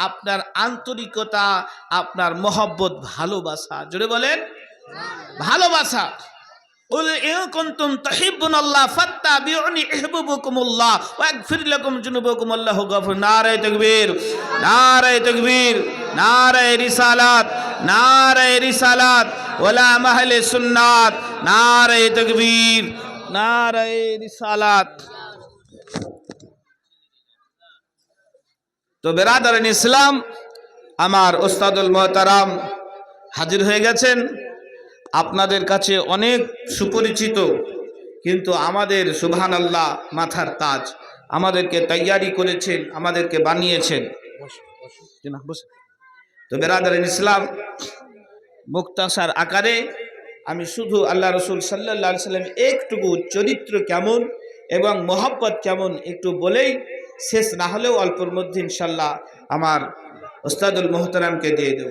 আপনার আন্তরিকতা, আপনার মহব্বত, ভালোবাসা। জোরে বলেন ভালোবাসা। قل إن كنتم تحبون الله فاتبعوني يحببكم الله ويغفر لكم ذنوبكم الله غفور। নারে তাকবীর, নারে তাকবীর, নারে রিসালাত, নারে রিসালাত, উলামা আহলে সুন্নাত, নারে তাকবীর, নারে রিসালাত। তো বেরাদারিন ইসলাম, আমার ওস্তাদুল মুহতারাম হাজির হয়ে গেছেন। আপনাদের কাছে অনেক সুপরিচিত, কিন্তু আমাদের সুবহানাল্লাহ মাথার তাজ। আমাদেরকে তৈয়ারি করেছেন, আমাদেরকে বানিয়েছেন। তো বেরাদারিন ইসলাম, মুক্তাসার আকারে আমি শুধু আল্লাহ রসুল সাল্লাল্লাহু আলাইহি সাল্লাম একটুকু চরিত্র কেমন এবং মহব্বত কেমন একটু বলেই শেষ, না হলেও অল্পের মধ্যে ইনশাল্লাহ আমার ওস্তাদুল মুহতারামকে দিয়ে দেব।